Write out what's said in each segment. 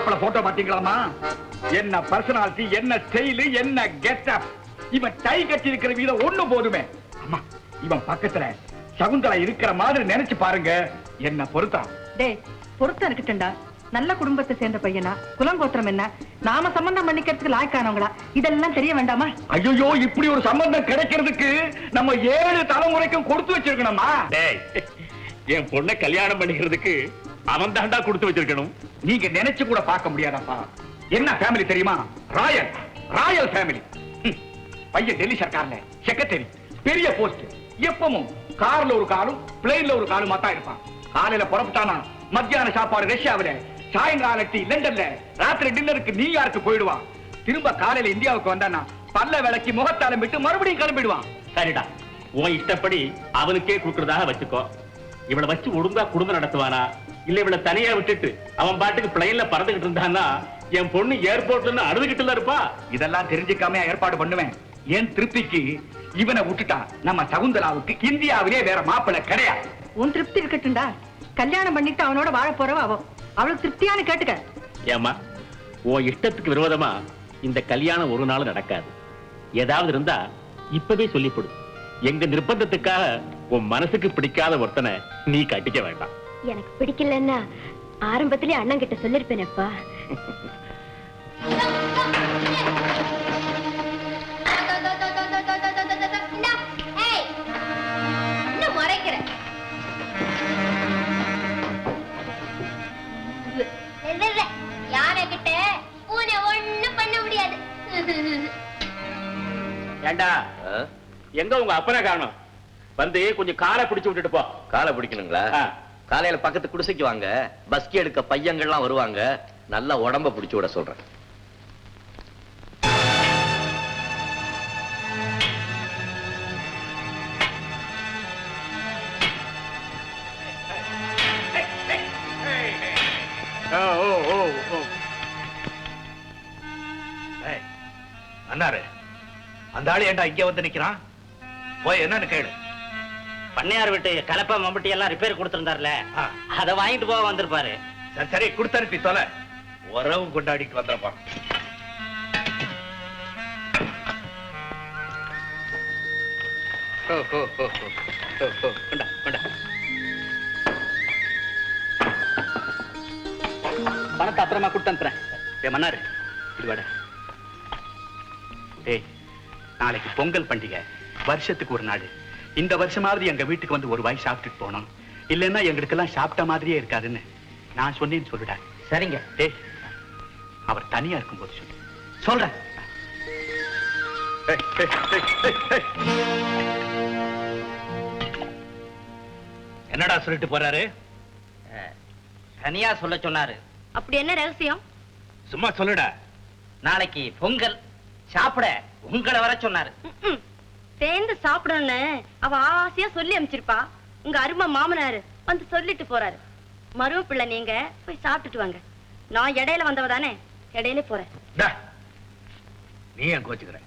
மாப்பிள போட்டோ பாத்தீங்களாமா? என்ன பர்சனாலிட்டி, என்ன ஸ்டைல், என்ன கெட்டப். இவன் டை கட்டி இருக்கிற வீதம் ஒண்ணு போதுமே. அம்மா, இவன் பக்கத்துல சகுந்தலா இருக்கிற மாதிரி நினைச்சு பாருங்க. என்ன பொருத்தம்? டேய், பொருத்தம் இருக்கட்டும்டா. நல்ல குடும்பத்தை சேர்ந்த பையனா, குலங்கோத்திரம் என்ன, நாம சம்பந்தம் பண்ணிக்கிறதுக்கு லாய்க்கானவங்களா, இதெல்லாம் தெரிய வேண்டாமா? ஐயோ, இப்படி ஒரு சம்பந்தம் கிடைக்கிறதுக்கு நம்ம 7 தலைமுறைக்கும் கொடுத்து வச்சிருக்கணுமா? என் பொண்ணை கல்யாணம் பண்ணிக்கிறதுக்கு அவன் தாண்டா கொடுத்து வச்சிருக்கணும். நீங்க நினைச்சு கூட பார்க்க முடியாதப்பா. என்ன ஃபேமிலி தெரியுமா? Royal Royal family. பையன் டெல்லி சர்க்கார்ல செக்ரட்டரி, பெரிய போஸ்ட். எப்பவும் கார்ல ஒரு காலும் பிளேன்ல ஒரு காலுமா தான் இருப்பான். காலையில புறப்பட்டானா மத்தியான சாப்பாடு ரஷ்யாவில, சாயங்காலம் டீ லண்டன்ல, ராத்திரி டின்னருக்கு நியூயார்க்கு போயிடுவான். திரும்ப காலையில இந்தியாவுக்கு வந்தானா பல்ல விளக்கி முகத்தாலம் விட்டு மறுபடியும் கிளம்பிடுவான். சரிடா, உன் இஷ்டப்படி அவனுக்கே கொடுக்கறதாக வச்சுக்கோ. இவளை வச்சு ஒழுங்கா குடும்பம் நடத்துவானா, இல்ல இவளை தனியா விட்டுட்டு அவன் பாட்டுக்கு பிளைன்ல பறந்துகிட்டு இருந்தான்னா என் பொண்ணு ஏர்போர்ட்ல அழுதுகிட்டு இருப்பா. இதெல்லாம் தெரிஞ்சுக்காம ஏற்பாடு பண்ணுவேன். என் திருப்திக்கு இவனை விட்டுட்டா நம்ம சகுந்தலாவுக்கு இந்தியாவிலே வேற மாப்பிள்ளை கிடையாது. உன் திருப்தி இருக்கட்டும்டா. கல்யாணம் பண்ணிட்டு அவனோட வாழ போறவ அவ. அவளுக்கு திருப்தியானு கேட்டுக்க. ஏமா, உன் இஷ்டத்துக்கு விரோதமா இந்த கல்யாணம் ஒரு நாள் நடக்காது. ஏதாவது இருந்தா இப்பவே சொல்லிப்படு. எங்க நிர்பந்தத்துக்காக உன் மனசுக்கு பிடிக்காத ஒருத்தனை நீ கட்டிக்க வேண்டாம். எனக்கு பிடிக்கலன்னா ஆரம்பத்திலே அண்ணன் கிட்ட சொல்லிருப்பேனப்பா. யாரகிட்ட பூனை ஒண்ணும் பண்ண முடியாது. ஏண்டா, எங்க உங்க அப்பனை காணோம்? வந்து கொஞ்சம் காலை பிடிச்சு விட்டுட்டு போ. காலை பிடிக்கணுங்களா? காலையில பக்கத்து குடிசைக்கு வாங்க, பஸ்கி எடுக்க பையங்கள்லாம் வருவாங்க. நல்லா உடம்ப பிடிச்சு விட சொல்றேன். அண்ணாரு, அந்த ஆளு ஏண்டா இங்க வந்து நிக்கிறான்? போய் என்னன்னு கேளு. பண்ணையார் வீட்டு கலப்பை மம்பட்டி எல்லாம் ரிப்பேர் கொடுத்திருந்தாருல, அதை வாங்கிட்டு போக வந்திருப்பாரு. சரி சரி, கொடுத்தனுப்பி தொலை. உறவு கொண்டாடிட்டு வந்துருப்பான். பணத்தை அப்புறமா கொடுத்து அனுப்புறேன். மன்னாரு, இது வாட. ஏய், நாளைக்கு பொங்கல் பண்டிகை, வருஷத்துக்கு ஒரு நாள். இந்த வருஷமாவது எங்க வீட்டுக்கு வந்து ஒரு வாய் சாப்பிட்டுட்டு போனோம். இல்லைன்னா எங்களுக்கெல்லாம் சாப்பிட்ட மாதிரியே இருக்காதுன்னு நான் சொன்னேன்னு சொல்லுடா. சரிங்க. ஏய், அவர் தனியா இருக்கும்போது சொல்லு. சொல்றேன். என்னடா சொல்லிட்டு போறாரு? தனியா சொல்ல சொன்னாரு. அப்படி என்ன ரகசியம்? சும்மா சொல்லுடா. நாளைக்கு பொங்கல் சாப்பிட உங்களை வர சொன்னாரு. சேர்ந்து சாப்பிடணும்னு அவ ஆசையா சொல்லி அனுப்பிச்சிருப்பா. உங்க அருமை மாமனாரு வந்து சொல்லிட்டு போறாரு. மரும பிள்ளை, நீங்க போய் சாப்பிட்டுட்டு வாங்க. நான் இடையில வந்தவ தானே, இடையில போறேன். நீ ஏன் கோச்சுக்கிற?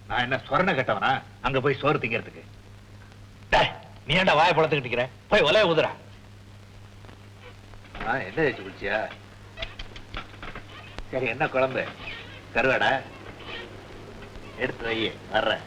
நான் என்ன சொரண கட்டவனா அங்க போய் சோறு திங்கிறதுக்கு? நீ ஏன்டா வாயை பழத்துக்கிட்டு இருக்கிற? போய் ஒலைய ஊதுறா. என்ன வச்சு குடிச்சியா? சரி, என்ன குழம்பு? கருவாடா? எடுத்து வை, வர்றேன்.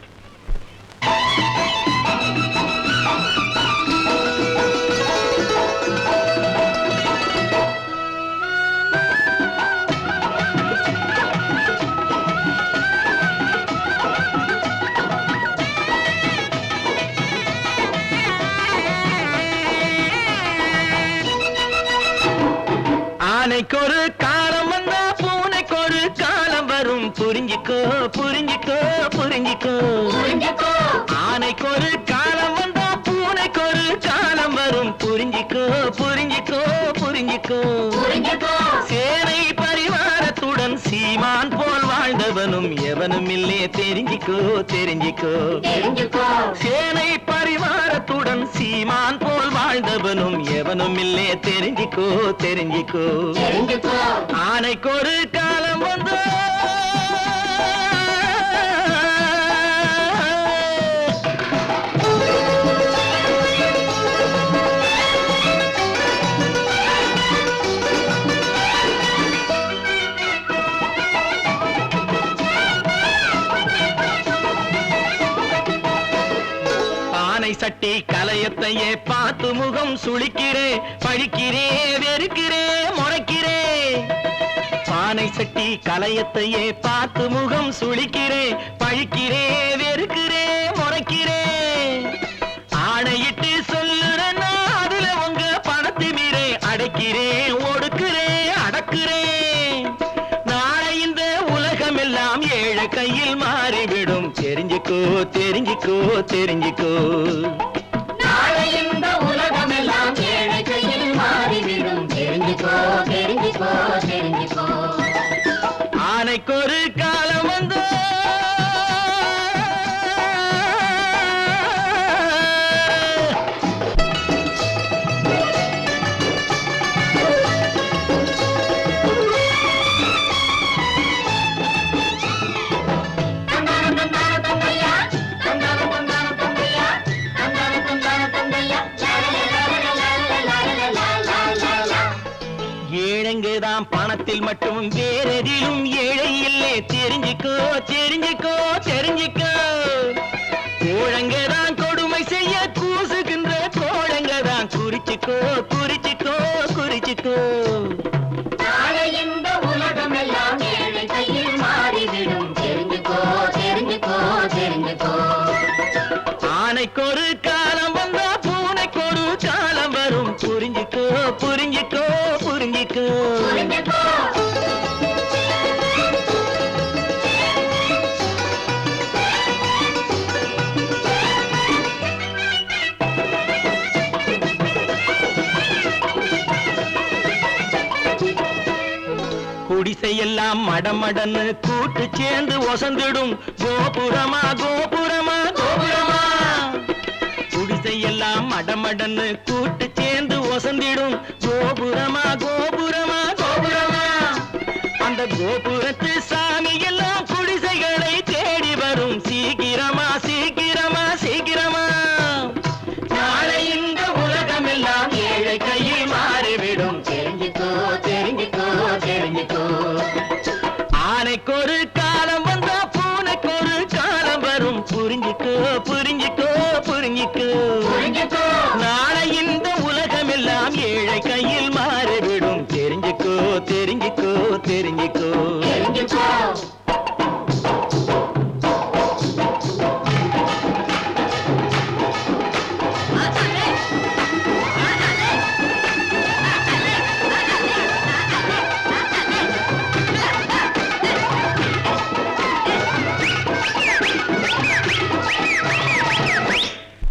ஆனைக்கு ஒரு காலம் வந்தா பூனைக்கு ஒரு காலம் வரும். புரிஞ்சிக்கோ புரிஞ்சிக்கோ புரிஞ்சிக்கோ. ஆனைக்கு ஒரு காலம் வந்தா பூனைக்கு ஒரு காலம் வரும். புரிஞ்சிக்கோ புரிஞ்சிக்கோ புரிஞ்சிக்கோ. சேனை பரிவாரத்துடன் சீமான் போல் வாழ்ந்தவனும் எவனும் இல்லையே, தெரிஞ்சிக்கோ தெரிஞ்சிக்கோ. சேனை பரிவாரத்துடன் சீமான் போல் வாழ்ந்தவனும் எவனும் இல்லையே, தெரிஞ்சிக்கோ தெரிஞ்சிக்கோ. ஆனைக்கு ஒரு காலம் வந்தோ. சட்டி கலையத்தையே பார்த்து முகம் சுளிக்கிறே பழிக்கிறே வெறுக்கிறே முறைக்கிறே பானை சட்டி கலையத்தையே பார்த்து முகம் சுளிக்கிறே பழிக்கிறே வெறுக்கிறே முறைக்கிறே ஆணையிட்டு சொல்லுறேன்னா அதுல உங்க பணத்தை மீறே அடைக்கிறேன் ஒடுக்கிறேன் அடக்குறேன் நாளை இந்த உலகம் எல்லாம் ஏழை கையில் மாறிவிடும் தெரிஞ்சுக்கோ தெரிஞ்சுக்கோ தெரிஞ்சுக்கோ நாளை இந்த உலகம் எல்லாம் ஏழை கையில் மாறிவிடும் தெரிஞ்சுக்கோ தெரிஞ்சுக்கோ தெரிஞ்சுக்கோ ஆனைக்கு ஒரு காலம் வந்தோ ஏழைங்கதான் பணத்தில் மட்டும் வேறெதிலும் ஏழை இல்லை தெரிஞ்சுக்கோ தெரிஞ்சுக்கோ தெரிஞ்சுக்கோ கோழங்கதான் கொடுமை செய்ய கூசுகின்ற கோழங்கதான் குறிச்சுக்கோ குறிச்சுக்கோ குறிச்சுக்கோ நாளை இந்த உலகம் எல்லாம் ஏழை கையில் மாறிவிடும் தெரிஞ்சுக்கோ தெரிஞ்சுக்கோ தெரிஞ்சுக்கோ ஆனைக்கு ஒரு காலம் வந்தா பூனைக்கு ஒரு காலம் வரும் புரிஞ்சுக்கோ புரிஞ்சுக்கோ புரிஞ்சுக்கோ புரிஞ்சுக்கோ குடிசையெல்லாம் மடமடன்னு கூட்டு சேர்ந்து ஒசந்திடும் கோபுரமா கோபுரமா கோபுரமா குடிசையெல்லாம் மடமடன்னு கூட்டு சேர்ந்து ஒசந்திடும் கோபுரமா கோபுரமா கோபுரமா அந்த கோபுரத்து சாமி எல்லாம் குடிசைகளை தேடி வரும் சீக்கிரமா சீக்கிரமா சீக்கிரமா நாளை இந்த உலகம் எல்லாம் ஏழை கையில் மாறிவிடும் தெரிஞ்சுக்கோ தெரிஞ்சுக்கோ தெரிஞ்சுக்கோ ஆனைக்கு ஒரு காலம் வந்தா பூனைக்கு ஒரு காலம் வரும் புரிஞ்சுக்கோ புரிஞ்சுக்கோ புரிஞ்சுக்கோ புரிஞ்சுக்கோ நாளை இந்த உலகம் எல்லாம் ஏழை கையில் மாறிவிடும் தெரிஞ்சுக்கோ தெரிஞ்சுக்கோ தெரிஞ்சுக்கோ தெரிஞ்சுக்கோ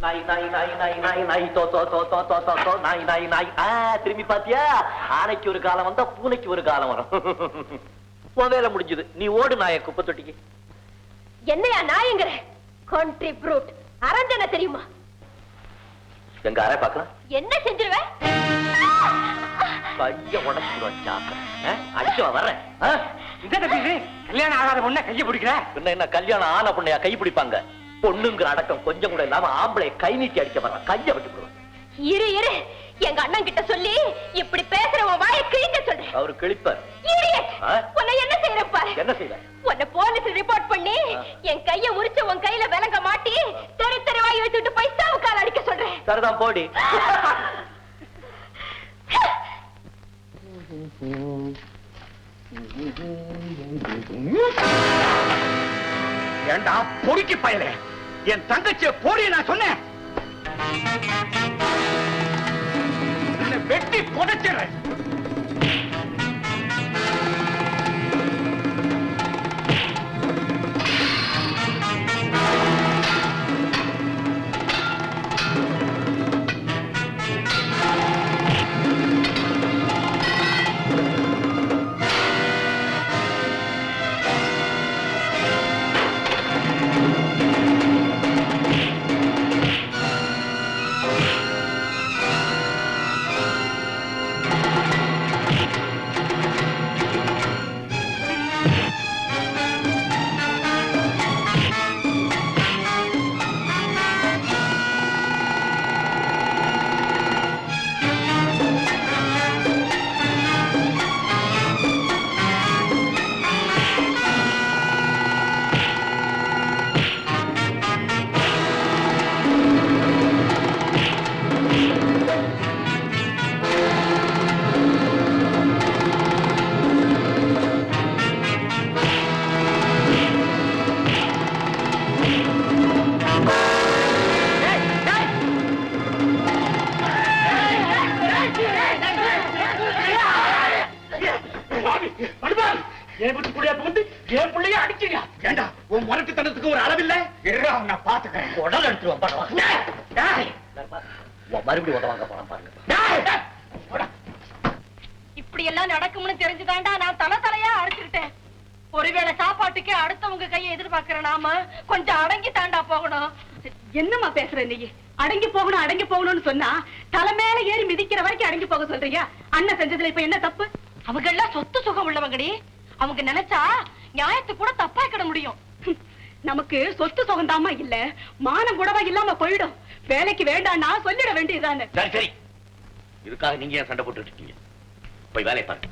நாய் நாய் நாய் நாய் நாய் நாய் தோ தோ தோ தோ தோ தோ தோ நாய் நாய் நாய் திரும்பி பாத்தியா ஆனைக்கு ஒரு காலம் வந்தா பூனைக்கு ஒரு காலம் வரும் உன் வேலை முடிஞ்சது நீ ஓடு நாய குப்பை தொட்டிக்கு என்னையா நாயங்கிற கண்ட்ரி ப்ரூட் அரஞ்சன தெரியுமா எங்க அரை பாக்கலாம் என்ன செஞ்சிருவேன் கைய உடச்சுடுவான் சாக்க அடிச்சுவா வர்றேன் கல்யாணம் ஆகாத பொண்ணை கையை பிடிக்கிற என்ன கல்யாணம் ஆன பொண்ணையா கை பிடிப்பாங்க பொண்ணுங்கிற அடக்கம் கொஞ்சம் கூட இல்லாம ஆம்பளை கை நீட்டி அடிக்க வர்றான் கைய விட்டு போடுவான் இரு இரு எங்க அண்ணன் கிட்ட சொல்லி இப்படி பேசுற உன் வாயை கிழிக்க சொல்றேன் அவரு கிழிப்பார் உன்னை என்ன செய்யற பாரு என்ன செய்வ உன்னை போலீஸ் ரிப்போர்ட் பண்ணி என் கைய உரிச்சு உன் கையில விலங்க மாட்டி தெரு தெருவாய் எடுத்துட்டு போய் சாவுக்கால் அடிக்க சொல்றேன் சரிதான் போடி ஏண்டா பொறுக்கி பயல என் தங்கச்சிய போடி நான் சொன்னேன் வெட்டி புதைச்சிடுறேன் என் வீட்டு குடியா வந்து என் பிள்ளைய அடிச்சீங்க. ஏண்டா உன் முரட்டு தனத்துக்கு ஒரு அளவில்லை. நான் பாத்துக்கிறேன். உடல் எடுத்துருவோம். மறுபடியும் உதவாங்க போறான் பாருங்க. இப்படி எல்லாம் நடக்கும்னு தெரிஞ்சுதாண்டா நான் தலையா அடிச்சுக்கிட்டேன். ஒருவேளை சாப்பாட்டுக்கே அடுத்தவங்க கையை எதிர்பார்க்கிற நாம கொஞ்சம் அடங்கி தாண்டா போகணும். என்னம்மா பேசுற நீ? அடங்கி போகணும்னு சொன்னா தலை மேல ஏறி மிதிக்கிற வரைக்கும் அடங்கி போக சொல்றீங்க. அண்ணன் செஞ்சதுல இப்ப என்ன தப்பு? அவங்க எல்லாம் சொத்து சுகம் உள்ளவங்கடி. அவங்க நினைச்சா நியாயத்து கூட தப்பாக்கிட முடியும். நமக்கு சொத்து சுகந்தாமா இல்ல, மானம் கூடவா இல்லாம போயிடும். வேலைக்கு வேண்டாம்னா சொல்லிட வேண்டியதுதானே. சரி சரி, இதுக்காக நீங்க ஏன் சண்டை போட்டு இருக்கீங்க? போய் வேலையை பாருங்க.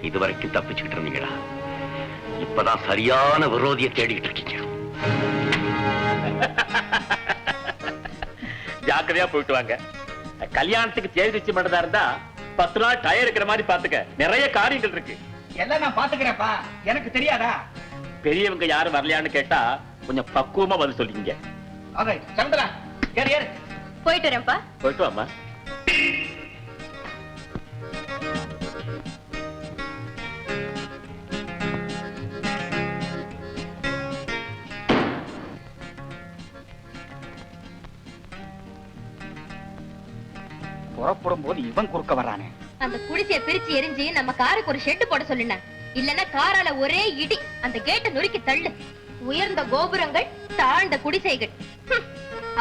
இதுவரைக்கும் தப்பிச்சுக்கிட்டு இருந்தீங்களா? இப்பதான் சரியான விரோதியை தேடிக்கிட்டு இருக்கீங்க. ஜாக்கிரதையா போயிட்டு வாங்க. கல்யாணத்துக்கு தேதி வச்சு மட்டும் இருந்தா 10 நாள் டயர் இருக்கிற மாதிரி பாத்துக்க. நிறைய காரியங்கள் இருக்கு. எல்லாம் நான் பாத்துக்கிறேன்ப்பா. எனக்கு தெரியாதா? பெரியவங்க யாரும் வரலையான்னு கேட்டா கொஞ்சம் பக்குவமா பதில் சொல்லிங்க. சந்திரா ஏறு ஏறு. போயிட்டு வரேன்ப்பா. போயிட்டு வாமா. புறப்படும் போது இவன் குறுக்க வர்றானே. அந்த குடிசைய பிரிச்சு எரிஞ்சு நம்ம காருக்கு ஒரு ஷெட் போட சொல்லுன. இல்லன்னா காரால ஒரே இடி அந்த கேட்டை நொறுக்கி தள்ளு. உயர்ந்த கோபுரங்கள், தாழ்ந்த குடிசைகள்.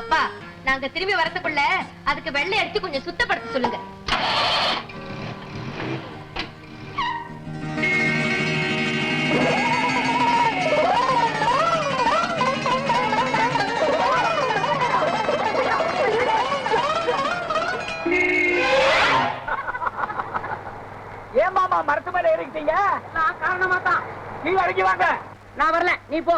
அப்பா, நாங்க திரும்பி வரதுக்குள்ள அதுக்கு வெள்ளை அடிச்சு கொஞ்சம் சுத்தப்படுத்த சொல்லுங்க. ஏன் மாமா மரத்து மேல ஏறிக்கிட்டீங்க? நான் காரணமா தான். நீங்க அடங்கி வாங்க. நான் வரல, நீ போ.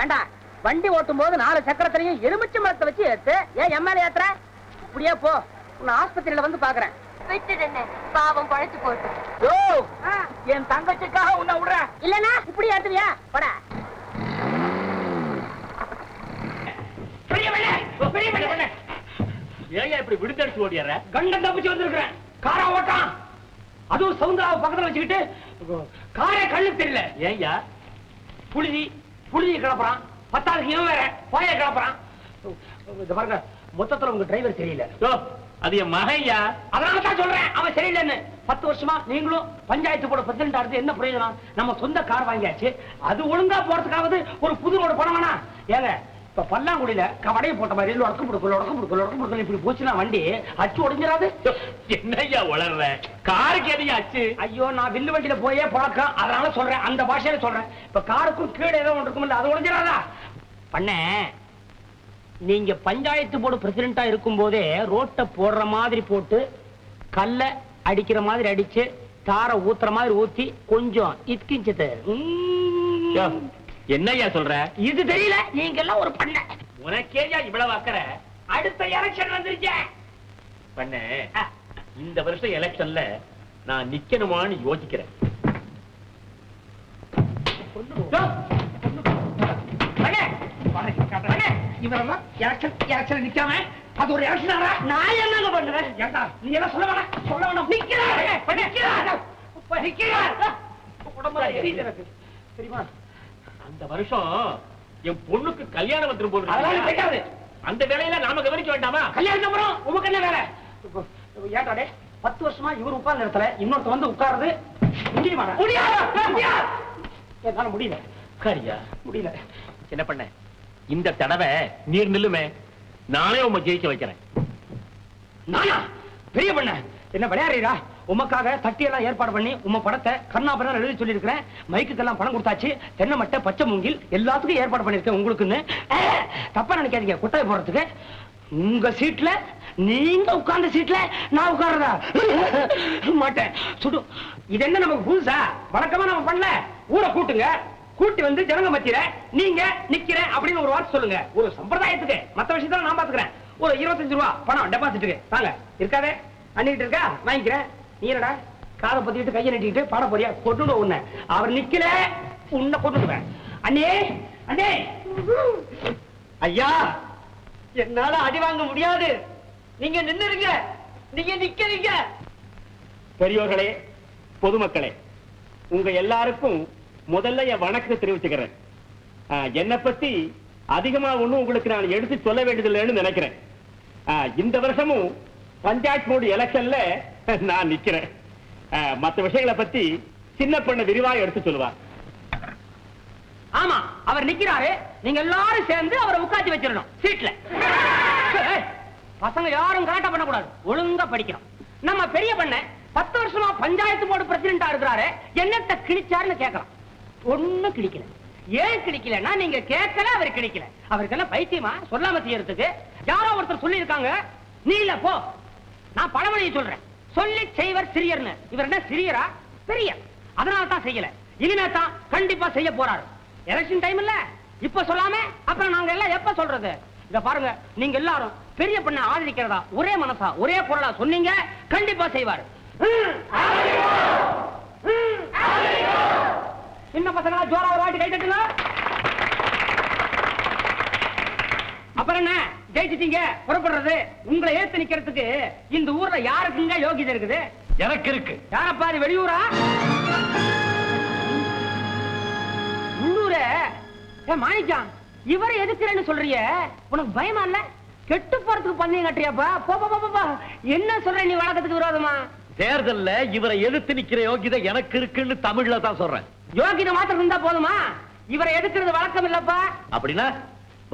ஏண்டா, வண்டி ஓட்டும் போது 4 சக்கரத்திலையும் எலுமிச்சை மரத்தை வச்சு ஏத்து. ஏன் எம்எல்ஏ ஏத்துற? இப்படியே போ. உன்னை ஆஸ்பத்திரியில வந்து பாக்குறேன். விட்டுடுன்னு பாவம் பழைச்சு போட்டு. யோ, என் தங்கச்சிக்காக உன்னை விடுறேன். இல்லனா இப்படி ஏத்துவியா? போடா. ஏன் இப்படி விடுதடிச்சு ஓடியார? கண்டன் தப்பிச்சு வந்திருக்கிறேன். காரா ஓட்டான். அதுவும் சவுந்தராவை பக்கத்துல வச்சுக்கிட்டு காரே கண்ணுக்கு தெரியல. ஏன்யா? புழுதி கிளப்புறான். 10 இவன் வேற பாய கிளப்புறான். பாருங்க, மொத்தத்துல உங்க டிரைவர் தெரியல. அது என் மகையா. அதனால தான் சொல்றேன் அவன் சரியில்லைன்னு. 10 வருஷமா நீங்களும் பஞ்சாயத்து போட பிரசிடண்டா இருந்து என்ன பிரயோஜனம்? நம்ம சொந்த கார் வாங்கியாச்சு. அது ஒழுங்கா போறதுக்காவது ஒரு புது ரோடு போன வேணா? ஏங்க, இப்ப பல்லாங்குடியில கவடையை போட்ட மாதிரி உடக்கு முடுக்கல் இப்படி போச்சுன்னா வண்டி அச்சு உடைஞ்சிடாது? என்னையா வளர்ற? காருக்கு எதையா அச்சு? ஐயோ, நான் வில்லு வண்டியில போயே பழக்கம். அதனால சொல்றேன், அந்த பாஷையில சொல்றேன். இப்ப காருக்கும் கீழே ஏதோ ஒன்று இருக்கும், அது உடைஞ்சிடாதா? பண்ண நீங்க பஞ்சாயத்து போர்டு பிரசிடண்டா இருக்கும் போதே ரோட்டை போடுற மாதிரி போட்டு, கல்ல அடிக்கிற மாதிரி அடிச்சு, தார ஊத்துற மாதிரி ஊத்தி கொஞ்சம் இத்கிஞ்சது. என்னையா சொல்ற? இது தெரியல? நீங்க எல்லாம் ஒரு பண்ண. உனக்கேயா இவ்வளவு அக்கறை? அடுத்த எலெக்ஷன் வந்துருச்சே. பண்ண இந்த வருஷம் எலெக்ஷன்ல நான் நிக்கணுமான்னு யோசிக்கிறேன். இவரெல்லாம் எலெக்ஷன் நிக்காம அது ஒரு எலெக்ஷன். நான் என்னங்க பண்ணுவேன்? நீ எல்லாம் சொல்ல வேணாம். தெரியுமா, அந்த வருஷம் என் பொண்ணுக்கு கல்யாணம் வந்துரும் போது. அதெல்லாம் தெரியாது. அந்த வேலையில நாம கவனிக்க வேண்டாமா? கல்யாணம் அப்புறம் உமக்கு என்ன வேலை? ஏட்டாடே, 10 வருஷமா இவர் உட்கார்ந்த இடத்துல இன்னொருத்த வந்து உட்கார்றது முடியுமா? என்னால முடியல. காரியா முடியல. என்ன பண்ண? இந்த தடவை நீர் நில்லுமே, நானே உங்க ஜெயிக்க வைக்கிறேன். நானா? பெரிய பண்ண என்ன விளையாடுறீரா? உமக்காக தட்டி எல்லாம் ஏற்பாடு பண்ணி உம்ம படத்தை கர்ணாபுரம் எழுதி சொல்லி இருக்கிறேன். மைக்குக்கெல்லாம் பணம் கொடுத்தாச்சு. தென்னை மட்டை, பச்சை மூங்கில் எல்லாத்துக்கும் ஏற்பாடு பண்ணிருக்கேன் உங்களுக்குன்னு. தப்பா நினைக்காதீங்க. கொட்டாய் போறதுக்கு உங்க சீட்ல, நீங்க உட்கார்ந்த சீட்ல நான் உட்கார்றதா மாட்டேன். சுடு. இது என்ன நமக்கு புதுசா? வழக்கமா நம்ம பண்ணல. ஊரை கூட்டுங்க, கூட்டி வந்து ஜனங்க மத்தியில நீங்க நிக்கிறேன் அப்படின்னு ஒரு வார்த்தை சொல்லுங்க. ஒரு சம்பிரதாயத்துக்கு. மத்த விஷயத்துல நான் பாத்துக்கிறேன். ஒரு 25 ரூபா பணம் டெபாசிட்டுக்கு தாங்க. இருக்காதே? அண்ணிட்டு இருக்கா? வாங்கிக்கிறேன். நீ என்னடா காதை பத்திட்டு கையை நட்டிட்டு பாட போறியா? கொண்டு உன்னை. அவர் நிக்கல, உன்னை கொண்டுடுவேன். அண்ணே, அண்ணே, ஐயா, என்னால அடி வாங்க முடியாது. நீங்க நின்னுருங்க, நீங்க நிக்கிறீங்க. பெரியோர்களே, பொதுமக்களே, உங்க எல்லாருக்கும் முதல்ல என் வணக்கத்தை தெரிவிச்சுக்கிறேன். என்னை பத்தி அதிகமா ஒண்ணும் உங்களுக்கு நான் எடுத்து சொல்ல வேண்டியதில்லைன்னு நினைக்கிறேன். இந்த வருஷமும் பஞ்சாயத்து போர்டு எலெக்ஷன்ல நான் நிக்கிறேன். மற்ற விஷயங்களை பத்தி சின்ன பண்ண விரிவா எடுத்து சொல்லுவார். ஆமா, அவர் நிக்கிறாரு. நீங்க எல்லாரும் சேர்ந்து அவரை உட்காந்து வச்சிடணும் சீட்ல. பசங்க யாரும் கரெக்டா பண்ணக்கூடாது, ஒழுங்கா படிக்கணும். நம்ம பெரிய பண்ண 10 வருஷமா பஞ்சாயத்து போர்டு பிரசிடென்டா இருக்கிறாரு. என்னத்த கிழிச்சாருன்னு கேட்கலாம். ஒண்ணும் கிழிக்கல. ஏன் கிழிக்கலன்னா நீங்க கேட்கல, அவர் கிழிக்கல. அவருக்கெல்லாம் பைத்தியமா சொல்லாம செய்யறதுக்கு? யாரோ ஒருத்தர் சொல்லி இருக்காங்க, நீ இல்ல போ. நான் பழமொழியை சொல்றேன், சொல்லி செய்வர் சிறியர்னு. இவர் என்ன சிறியரா? பெரியர். அதனால தான் செய்யல. இனிமே தான் கண்டிப்பா செய்ய போறாரு. எலெக்ஷன் டைம் இல்ல, இப்ப சொல்லாம அப்புறம் நாங்க எல்லாம் எப்ப சொல்றது? இத பாருங்க, நீங்க எல்லாரும் பெரிய பண்ண ஆதரிக்கிறதா ஒரே மனசா ஒரே குரலா சொன்னீங்க, கண்டிப்பா செய்வாரு. சின்ன பசங்களா ஜோரா ஒரு வாட்டி கை தட்டுங்க. அப்புறம் என்ன, ஜெயிச்சிட்டீங்க, புறப்படுறது. உங்களை ஏத்து நிக்கிறதுக்கு இந்த ஊர்ல யாருக்குங்க யோகிதை இருக்குது? எனக்கு இருக்கு. யாரப்பா அது? வெளியூரா? உள்ளூரே? மாணிக்கம், இவரை எதுக்குறேன்னு சொல்றிய? உனக்கு பயமா இல்ல? கெட்டு போறதுக்கு பந்தயம் கட்டுறியாப்பா? போ. என்ன சொல்ற நீ வழக்கத்துக்கு விரோதமா? தேர்தல்ல இவரை எதிர்த்து நிக்கிற யோகிதை எனக்கு இருக்குன்னு தமிழ்ல தான் சொல்றேன். யோகிதை மாத்திரம் இருந்தா போதுமா? இவரை எதுக்குறது வழக்கம் இல்லப்பா. அப்படின்னா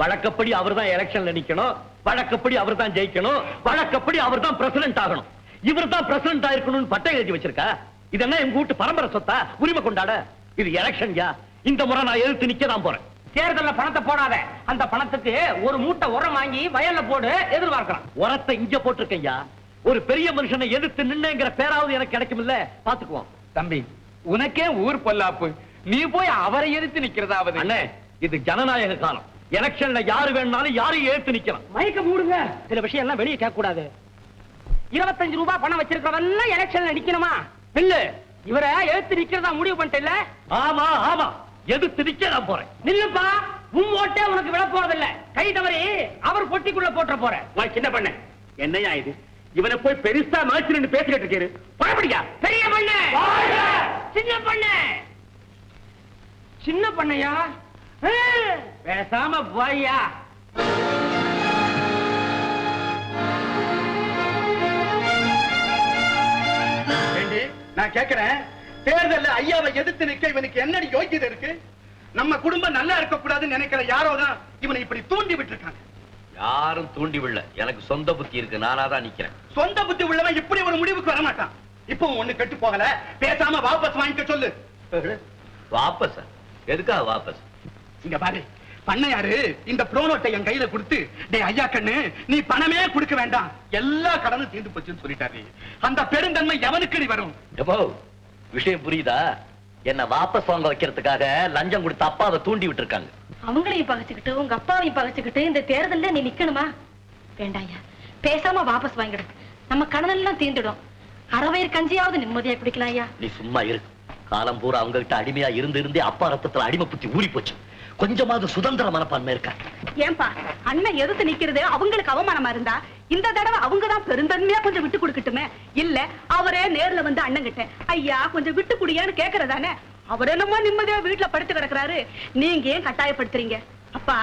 வழக்கப்படி அவர் தான் எலெக்ஷன்ல நிக்கணும், வழக்கப்படி அவர் தான் ஜெயிக்கணும், வழக்கப்படி அவர் தான் பிரசிடென்ட் ஆகணும். இவர் தான் பிரசிடென்ட் ஆயிருக்கணும்னு பட்டம் எழுதி வச்சிருக்கா? இது என்ன எங்க வீட்டு பரம்பரை சொத்தா? உரிமை கொண்டாட? இது எலெக்ஷன்யா. இந்த முறை நான் எதிர்த்து நிக்க தான் போறேன். தேர்தல்ல பணத்தை போடாத. அந்த பணத்துக்கு ஒரு மூட்டை உரம் வாங்கி வயல்ல போடு, எதிர்பார்க்கலாம். உரத்தை இங்க போட்டிருக்கையா. ஒரு பெரிய மனுஷனை எதிர்த்து நின்னுங்கிற பேராவது எனக்கு கிடைக்கும் இல்ல? பாத்துக்குவோம். தம்பி, உனக்கே ஊர் பொல்லாப்பு, நீ போய் அவரை எதிர்த்து நிக்கிறதாவது? அண்ணே, இது ஜனநாயக காலம். எலெக்ஷன்ல யாரு வேணாலும் யாரையும் எதிர்த்து நிக்கலாம். மயக்க மூடுங்க. சில விஷயம் எல்லாம் வெளியே கேட்க கூடாது. 25 ரூபாய் பணம் வச்சிருக்கிறவெல்லாம் எலெக்ஷன்ல நிக்கணுமா? இல்ல, இவரை எதிர்த்து நிக்கிறதா முடிவு பண்ணிட்டல? ஆமா ஆமா, எதிர்த்து நிக்க நான் போறேன். நில்லுப்பா, உன் ஓட்டே உனக்கு விழ போறதில்ல. கை தவறி அவர் பொட்டிக்குள்ள போட்டுற போற. சின்ன பண்ண, என்னையா இது? இவனை போய் பெருசா மதிச்சு பேசிக்கிட்டு இருக்காரு. பழபடியா? பெரிய பண்ண, சின்ன பண்ண, சின்ன பண்ணையா? பேசாம போய்யா. நான் கேக்குறேன், தேர்தல்ல ஐயாவை எதிர்த்து நிக்க இவனுக்கு என்னடி யோகியதை இருக்கு? நம்ம குடும்பம் நல்லா இருக்க கூடாதுன்னு நினைக்கிற யாரோதான் இவனை இப்படி தூண்டி விட்டுருக்காங்க. யாரும் தூண்டி விடல, எனக்கு சொந்த புத்தி இருக்கு, நானா தான் நிக்கிறேன். சொந்த புத்தி உள்ளவன் இப்படி ஒரு முடிவுக்கு வர மாட்டான். இப்போ ஒண்ணு கெட்டு போகல, பேசாம வாபஸ் வாங்கிக்க சொல்லு. வாபஸ்? எதுக்காக வாபஸ்? இங்க பாரு, பண்ணையாரு இந்த ப்ரோனோட்டை என் கையில கொடுத்து, டே ஐயா கண்ணு, நீ பணமே கொடுக்க வேண்டாம், எல்லா கடனும் தீர்ந்து போச்சுன்னு சொல்லிட்டாரு. அந்த பெருந்தன்மை எவனுக்கு நீ வரும்? விஷயம் புரியுதா? என்ன வாபஸ் வாங்க வைக்கிறதுக்காக லஞ்சம் கொடுத்து அப்பாவை தூண்டி விட்டு இருக்காங்க. அவங்களையும் பகச்சுக்கிட்டு உங்க அப்பாவையும் பகச்சுக்கிட்டு இந்த தேர்தல்ல நீ நிக்கணுமா? வேண்டாயா, பேசாம வாபஸ் வாங்கிடு. நம்ம கணவெல்லாம் தீர்ந்துடும். அறவயிறு கஞ்சியாவது நிம்மதியா குடிக்கலாம் ஐயா. நீ சும்மா இரு. காலம் பூரா அவங்க கிட்ட அடிமையா இருந்து இருந்தே அப்பா ரத்தத்துல அடிமை புத்தி ஊறி போச்சு. கொஞ்சமாவது சுதந்திர மனப்பான்மை இருக்கா? ஏன்பா, அண்ணன் எதிர்த்து நிக்கிறது அவங்களுக்கு அவமானமா இருந்தா இந்த தடவை அவங்கதான் பெருந்தன்மையா கொஞ்சம் விட்டு கொடுக்கட்டுமே. இல்ல அவரே நேர்ல வந்து அண்ணன் கிட்ட ஐயா கொஞ்சம் விட்டு குடியான்னு கேக்குறதானே. அவர் என்னமோ நிம்மதியா வீட்டுல படுத்து கிடக்குறாரு, நீங்க ஏன் கட்டாயப்படுத்துறீங்க? அப்பா,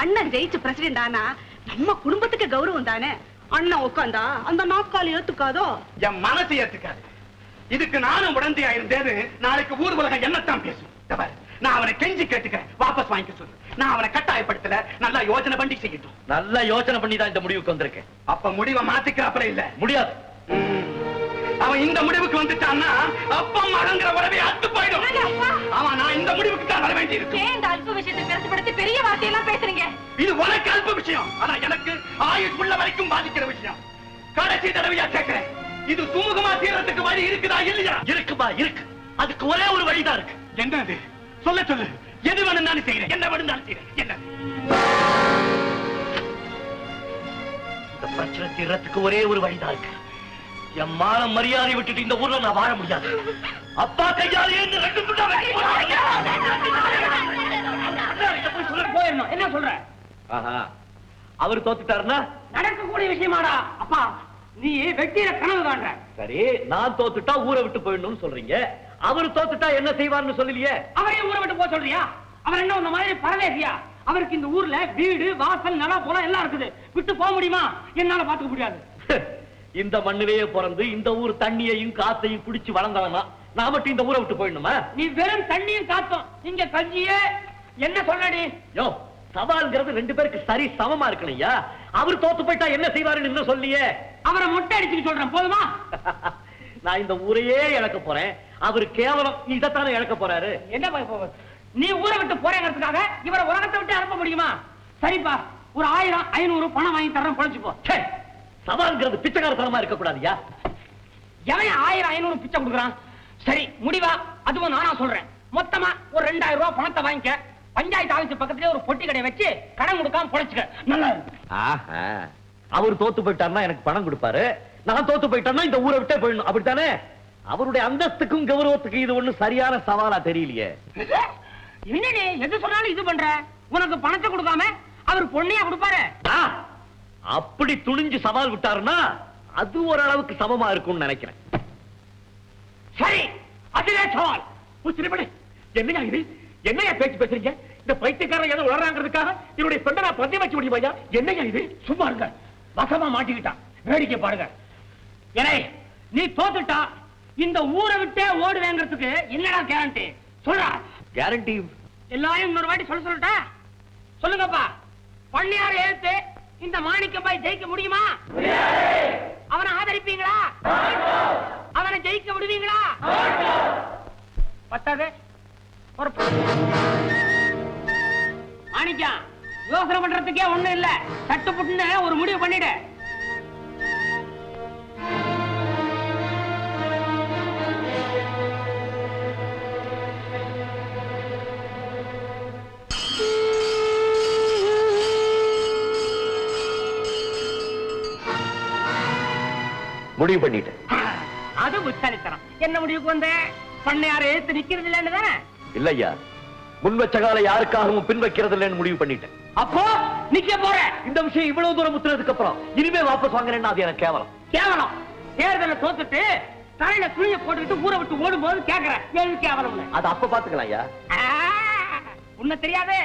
அண்ணன் ஜெயிச்சு பிரசிடென்ட் ஆனா நம்ம குடும்பத்துக்கு கௌரவம் தானே. அண்ணன் உட்காந்தா அந்த நாற்காலி ஏத்துக்காதோ? என் மனசு ஏத்துக்காது. இதுக்கு நானும் உடந்தையா இருந்தேன்னு நாளைக்கு ஊர் உலகம் என்னத்தான் பேசும். நான் அவனை கெஞ்சி கேட்டுக்கிறேன், வாபஸ் வாங்கிக்க சொல்லு. நான் அவனை கட்டாயப்படுத்தல, நல்லா யோசனை பண்ணி செய்யட்டும். நல்லா யோசனை பண்ணி தான் இந்த முடிவுக்கு வந்திருக்கேன். அப்ப முடிவை மாத்திக்கிற அப்புறம் இல்ல முடியாது. அவன் இந்த முடிவுக்கு வந்துட்டான்னா அப்பா மகங்கிற உறவே அத்து போயிடும். அவன் நான் இந்த முடிவுக்கு தான் வர வேண்டி இருக்கு. இந்த அல்ப விஷயத்தை பெருசுபடுத்தி பெரிய வார்த்தையெல்லாம் பேசுறீங்க. இது உனக்கு அல்ப விஷயம், ஆனா எனக்கு ஆயுஷ் உள்ள வரைக்கும் பாதிக்கிற விஷயம். கடைசி தடவையா கேட்கிறேன், இது சுமூகமா தீர்றதுக்கு வழி இருக்குதா இல்லையா? இருக்குமா? இருக்கு. அதுக்கு ஒரே ஒரு வழிதான் இருக்கு. என்னது? சொல்ல சொல்லு. எது வேணும்னாலும் செய்யறேன், என்ன வேணும்னாலும் செய்யறேன். என்ன? இந்த பிரச்சனை தீர்றதுக்கு ஒரே ஒரு வழிதான் இருக்கு. என் மான மரியாதை விட்டுட்டு இந்த ஊர்ல நான் வாழ முடியாது. அப்பா கையாலே ரெண்டு போயிடணும். என்ன சொல்ற? அவர் தோத்துட்டாருன்னா நடக்கக்கூடிய விஷயமாடா அப்பா. நீ வெட்டியில கனவு காண்ற. சரி, நான் தோத்துட்டா ஊரை விட்டு போயிடணும்னு சொல்றீங்க, அவர் தோத்துட்டா என்ன செய்வார்னு சொல்லலையே. அவரே ஊரை விட்டு போக சொல்றியா? அவர் என்ன இந்த மாதிரி பரதேசியா? அவருக்கு இந்த ஊர்ல வீடு வாசல் நிலம் போல எல்லாம் இருக்குது. விட்டு போக முடியுமா? என்னால பாத்துக்க முடியாது. இந்த மண்ணிலேயே பிறந்து இந்த ஊர் தண்ணியையும் காத்தையும் குடிச்சு வளர்ந்தவனா நான் மட்டும் இந்த ஊரை விட்டு போயிடணுமா? நீ வெறும் தண்ணியும் காத்தும் இங்க கஞ்சியே என்ன சொல்லடி? யோ, சவால்ங்கிறது ரெண்டு பேருக்கு சரி சமமா இருக்கலையா? அவர் தோத்து போயிட்டா என்ன செய்வாருன்னு இன்னும் சொல்லியே. அவரை மொட்டை அடிச்சுட்டு சொல்றேன், போதுமா? நான் இந்த ஊரையே இழக்க போறேன், அவரு கேவலம் இதைத்தானே இழக்க போறாரு. என்ன நீ ஊரை விட்டு போறேங்கிறதுக்காக இவரை உலகத்தை விட்டு அனுப்ப முடியுமா? சரிப்பா, ஒரு 1000 500 பணம் வாங்கி தர்றேன், பொழைச்சுப்போ. சவால்ங்கிறது பிச்சைக்காரத்தனமா இருக்க கூடாதியா? எவன் 1000 500 பிச்சை கொடுக்குறான்? சரி, முடிவா அதுவும் நானா சொல்றேன். மொத்தமா ஒரு 2000 ரூபாய் பணத்தை வாங்கிக்க. பஞ்சாயத்து ஆபீஸ் பக்கத்துலயே ஒரு பொட்டி கடை வச்சு கடன் கொடுக்காம பொழைச்சுக்க. நல்லா இருக்கு. அவர் தோத்து போயிட்டாருன்னா எனக்கு பணம் கொடுப்பாரு, நான் தோத்து போயிட்டேன்னா இந்த ஊரை விட்டே போயிடணும், அப்படித்தானே? அவருடைய அந்தஸ்துக்கும் கௌரவத்துக்கும் இது ஒண்ணு சரியான சவாலா தெரியலையே. என்னடி எது சொன்னாலும் இது பண்ற? உனக்கு பணத்தை கொடுக்காம அவர் பொண்ணையா கொடுப்பாரு? அப்படி துணிஞ்சு சவால் விட்டாருன்னா அது ஓரளவுக்கு சமமா இருக்கும்னு நினைக்கிறேன். சரி, அதுவே சவால். என்னையா இது? என்னையா பேச்சு பேசுறீங்க? இந்த பைத்தியக்காரன் ஏதோ உளறாங்கிறதுக்காக என்னுடைய பெண்ணை நான் பந்தயம் வச்சு முடியுமா? என்னையா இது? சும்மா இருங்க, வசமா மாட்டிக்கிட்டான். வேடிக்கை பாருங்க. ஏனே, நீ தோத்துட்டா இந்த ஊரை விட்டே ஓடுவேங்கிறதுக்கு என்னடா கேரண்டி? சொல்றா. கேரண்டி எல்லாரும் இன்னொரு வாட்டி சொல்லட்டா? சொல்லுங்கப்பா. பண்ணையார் எழுத்து இந்த மாணிக்கபாய் ஜெயிக்க முடியுமா? அவனை ஆதரிப்பீங்களா? அவனை ஜெயிக்க விடுவீங்களா? பத்தாது. மாணிக்கம், யோசனை பண்றதுக்கே ஒண்ணு இல்ல, சட்டு புட்டுன்னு ஒரு முடிவு பண்ணிடு. முடிவு பண்ணிட்டு. அது புத்தாலித்தனம். என்ன முடிவுக்கு வந்த? பண்ணையார் எழுத்து நிக்கிறது இல்லன்னு தானே? இல்லையா, முன் வச்ச கால யாருக்காகவும் பின் வைக்கிறது இல்லைன்னு முடிவு பண்ணிட்டேன். அப்போ நிக்க போற? இந்த விஷயம் இவ்வளவு தூரம் முத்துனதுக்கு அப்புறம் இனிமே வாபஸ் வாங்குறேன்னா அது எனக்கு கேவலம். கேவலம்? தேர்தலை தோத்துட்டு தலையில துணியை போட்டுக்கிட்டு ஊரை விட்டு ஓடும் போது கேக்குறேன், ஏழு கேவலம். அது அப்ப பாத்துக்கலாம். உன்ன தெரியாது?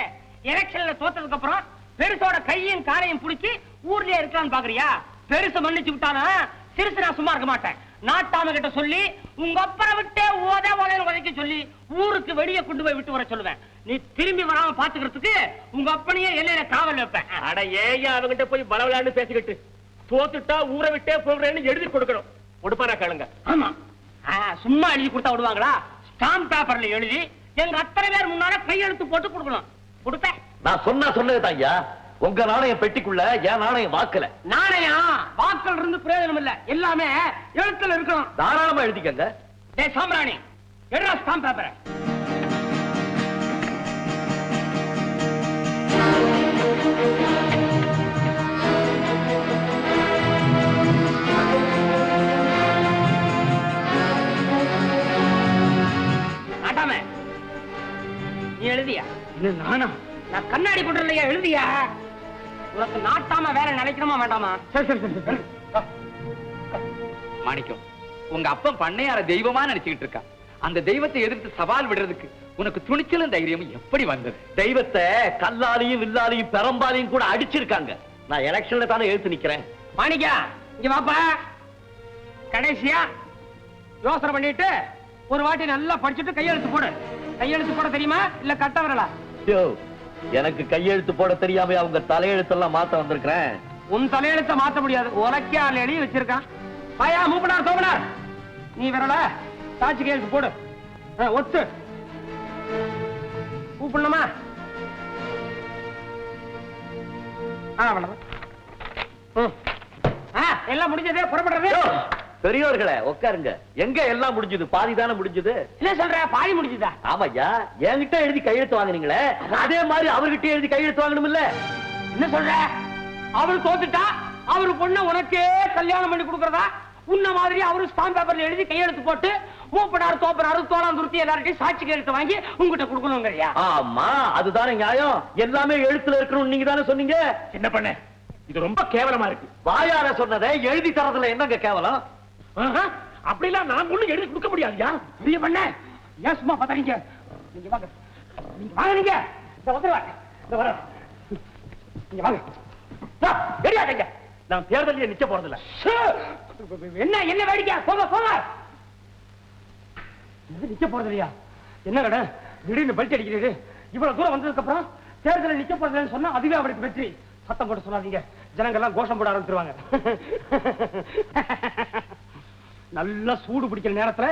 எலெக்ஷன்ல தோத்ததுக்கு அப்புறம் பெருசோட கையும் காலையும் புடிச்சு ஊர்லயே இருக்கலாம்னு பாக்குறியா? பெருசு மன்னிச்சு விட்டானா சிறுசு நான் சும்மா இருக்க மாட்டேன். நாட்டாம கிட்ட சொல்லி உங்க அப்பரை விட்டே உதைக்க சொல்லி ஊருக்கு வெளியே கொண்டு போய் விட்டு வர சொல்லுவேன். நீ திரும்பி வராம பாத்துக்கிறதுக்கு உங்க அப்பனையே எல்லையில காவல் வைப்பேன். அட ஏயா அவங்கிட்ட போய் பலவலான்னு பேசிக்கிட்டு தோத்துட்டா ஊரை விட்டே போகிறேன்னு எழுதி கொடுக்கணும். கொடுப்பாரா கேளுங்க. ஆமா, சும்மா எழுதி கொடுத்தா விடுவாங்களா? ஸ்டாம்ப் பேப்பர்ல எழுதி எங்க அத்தனை பேர் முன்னால கையெழுத்து போட்டு கொடுக்கணும். கொடுப்பேன். நான் சொன்னதுதான் ஐயா. உங்க நாணயம் பெட்டிக்குள்ள என் நாணயம் வாக்கல. நாணயம் வாக்கல் இருந்து பிரயோஜனம் இல்ல, எல்லாமே எழுத்துல இருக்கணும். தாராளமா எழுதிக்கங்க. டேய் சாம்ராணி, எடுடா ஸ்டாம்ப் பேப்பரை. நாட்டாம, நீ எழுதியா? நானா? நான் கண்ணாடி போட்டு இல்லையா? எழுதியா? உனக்கு நாட்டாம வேற நினைக்கணுமா வேண்டாமா? சரி சரி சரி. மாணிக்கம், உங்க அப்பன் பண்ணையார தெய்வமா நினைச்சுக்கிட்டு இருக்கா. அந்த தெய்வத்தை எதிர்த்து சவால் விடுறதுக்கு உனக்கு துணிச்சலும் தைரியமும் எப்படி வந்தது? தெய்வத்தை கல்லாலையும் வில்லாலையும் பெரம்பாலையும் கூட அடிச்சிருக்காங்க. நான் எலெக்ஷன்ல தானே எழுத்து நிக்கிறேன். மாணிக்கா, இங்க வாப்பா. கடைசியா யோசனை பண்ணிட்டு ஒரு வாட்டி நல்லா படிச்சுட்டு கையெழுத்து போடு. கையெழுத்து போட தெரியுமா இல்ல கட்ட வரலா? எனக்கு கையெழுத்து போட தெரியாம அவங்க தலையெழுத்தெல்லாம் மாத்த வந்திருக்கிறேன். உன் தலையெழுத்த மாத்த முடியாது. உனக்கே ஆள் எழுதி வச்சிருக்கான். பாயா மூப்பனார் சோமனார், நீ வரல சாட்சி கையெழுத்து போடு. ஒத்து கூப்பிடணுமா? எல்லாம் முடிஞ்சதே, புறப்படுறது. பெரியவர்களே உட்காருங்க. எங்க எல்லாம் முடிஞ்சது? பாதிதானே முடிஞ்சது. என்ன சொல்ற? பாதி முடிஞ்சுதா? ஆமாய்யா, என்கிட்ட எழுதி கையெழுத்து வாங்குனீங்களே, அதே மாதிரி அவர்கிட்ட எழுதி கையெழுத்து வாங்கணும் இல்ல? என்ன சொல்ற? அவரு தோத்துட்டா அவரு பொண்ணு உனக்கே கல்யாணம் பண்ணி கொடுக்கறதா? உன்ன மாதிரி அவரு ஸ்டாம்ப் பேப்பர்ல எழுதி கையெழுத்து போட்டு மூப்பனார் தோப்பனாரு தோளாந்துருத்தி எல்லார்ட்டையும் சாட்சி கையெழுத்து வாங்கி உங்ககிட்ட கொடுக்கணுங்கறியா? ஆமா, அதுதானே நியாயம். எல்லாமே எழுத்துல இருக்கணும் நீங்க தானே சொன்னீங்க. என்ன பண்ண? இது ரொம்ப கேவலமா இருக்கு. வாயார சொன்னதை எழுதி தரதுல என்னங்க கேவலம்? அப்படிலாம் நான் ஒண்ணு எழுதி கொடுக்க முடியாதுயா. பெரிய பண்ண ஏன் சும்மா பாத்தாங்க? நீங்க வாங்க, நீங்க வாங்க, நீங்க இந்த வந்துருவாங்க, இந்த வர நீங்க வாங்க. தெரியாதீங்க, நான் தேர்தலில் நிக்க போறதில்ல. என்ன என்ன வேடிக்கை? போங்க போங்க. நிக்க போறது இல்லையா? என்ன கடை திடீர்னு பல்ட்டி அடிக்கிறது? இவ்வளவு தூரம் வந்ததுக்கு அப்புறம் தேர்தலில் நிக்க போறதுன்னு சொன்னா அதுவே அவருக்கு வெற்றி. சத்தம் போட்டு சொல்லாதீங்க, ஜனங்க எல்லாம் கோஷம் போட ஆரம்பிச்சிருவாங்க. நல்லா சூடு பிடிக்கிற நேரத்துல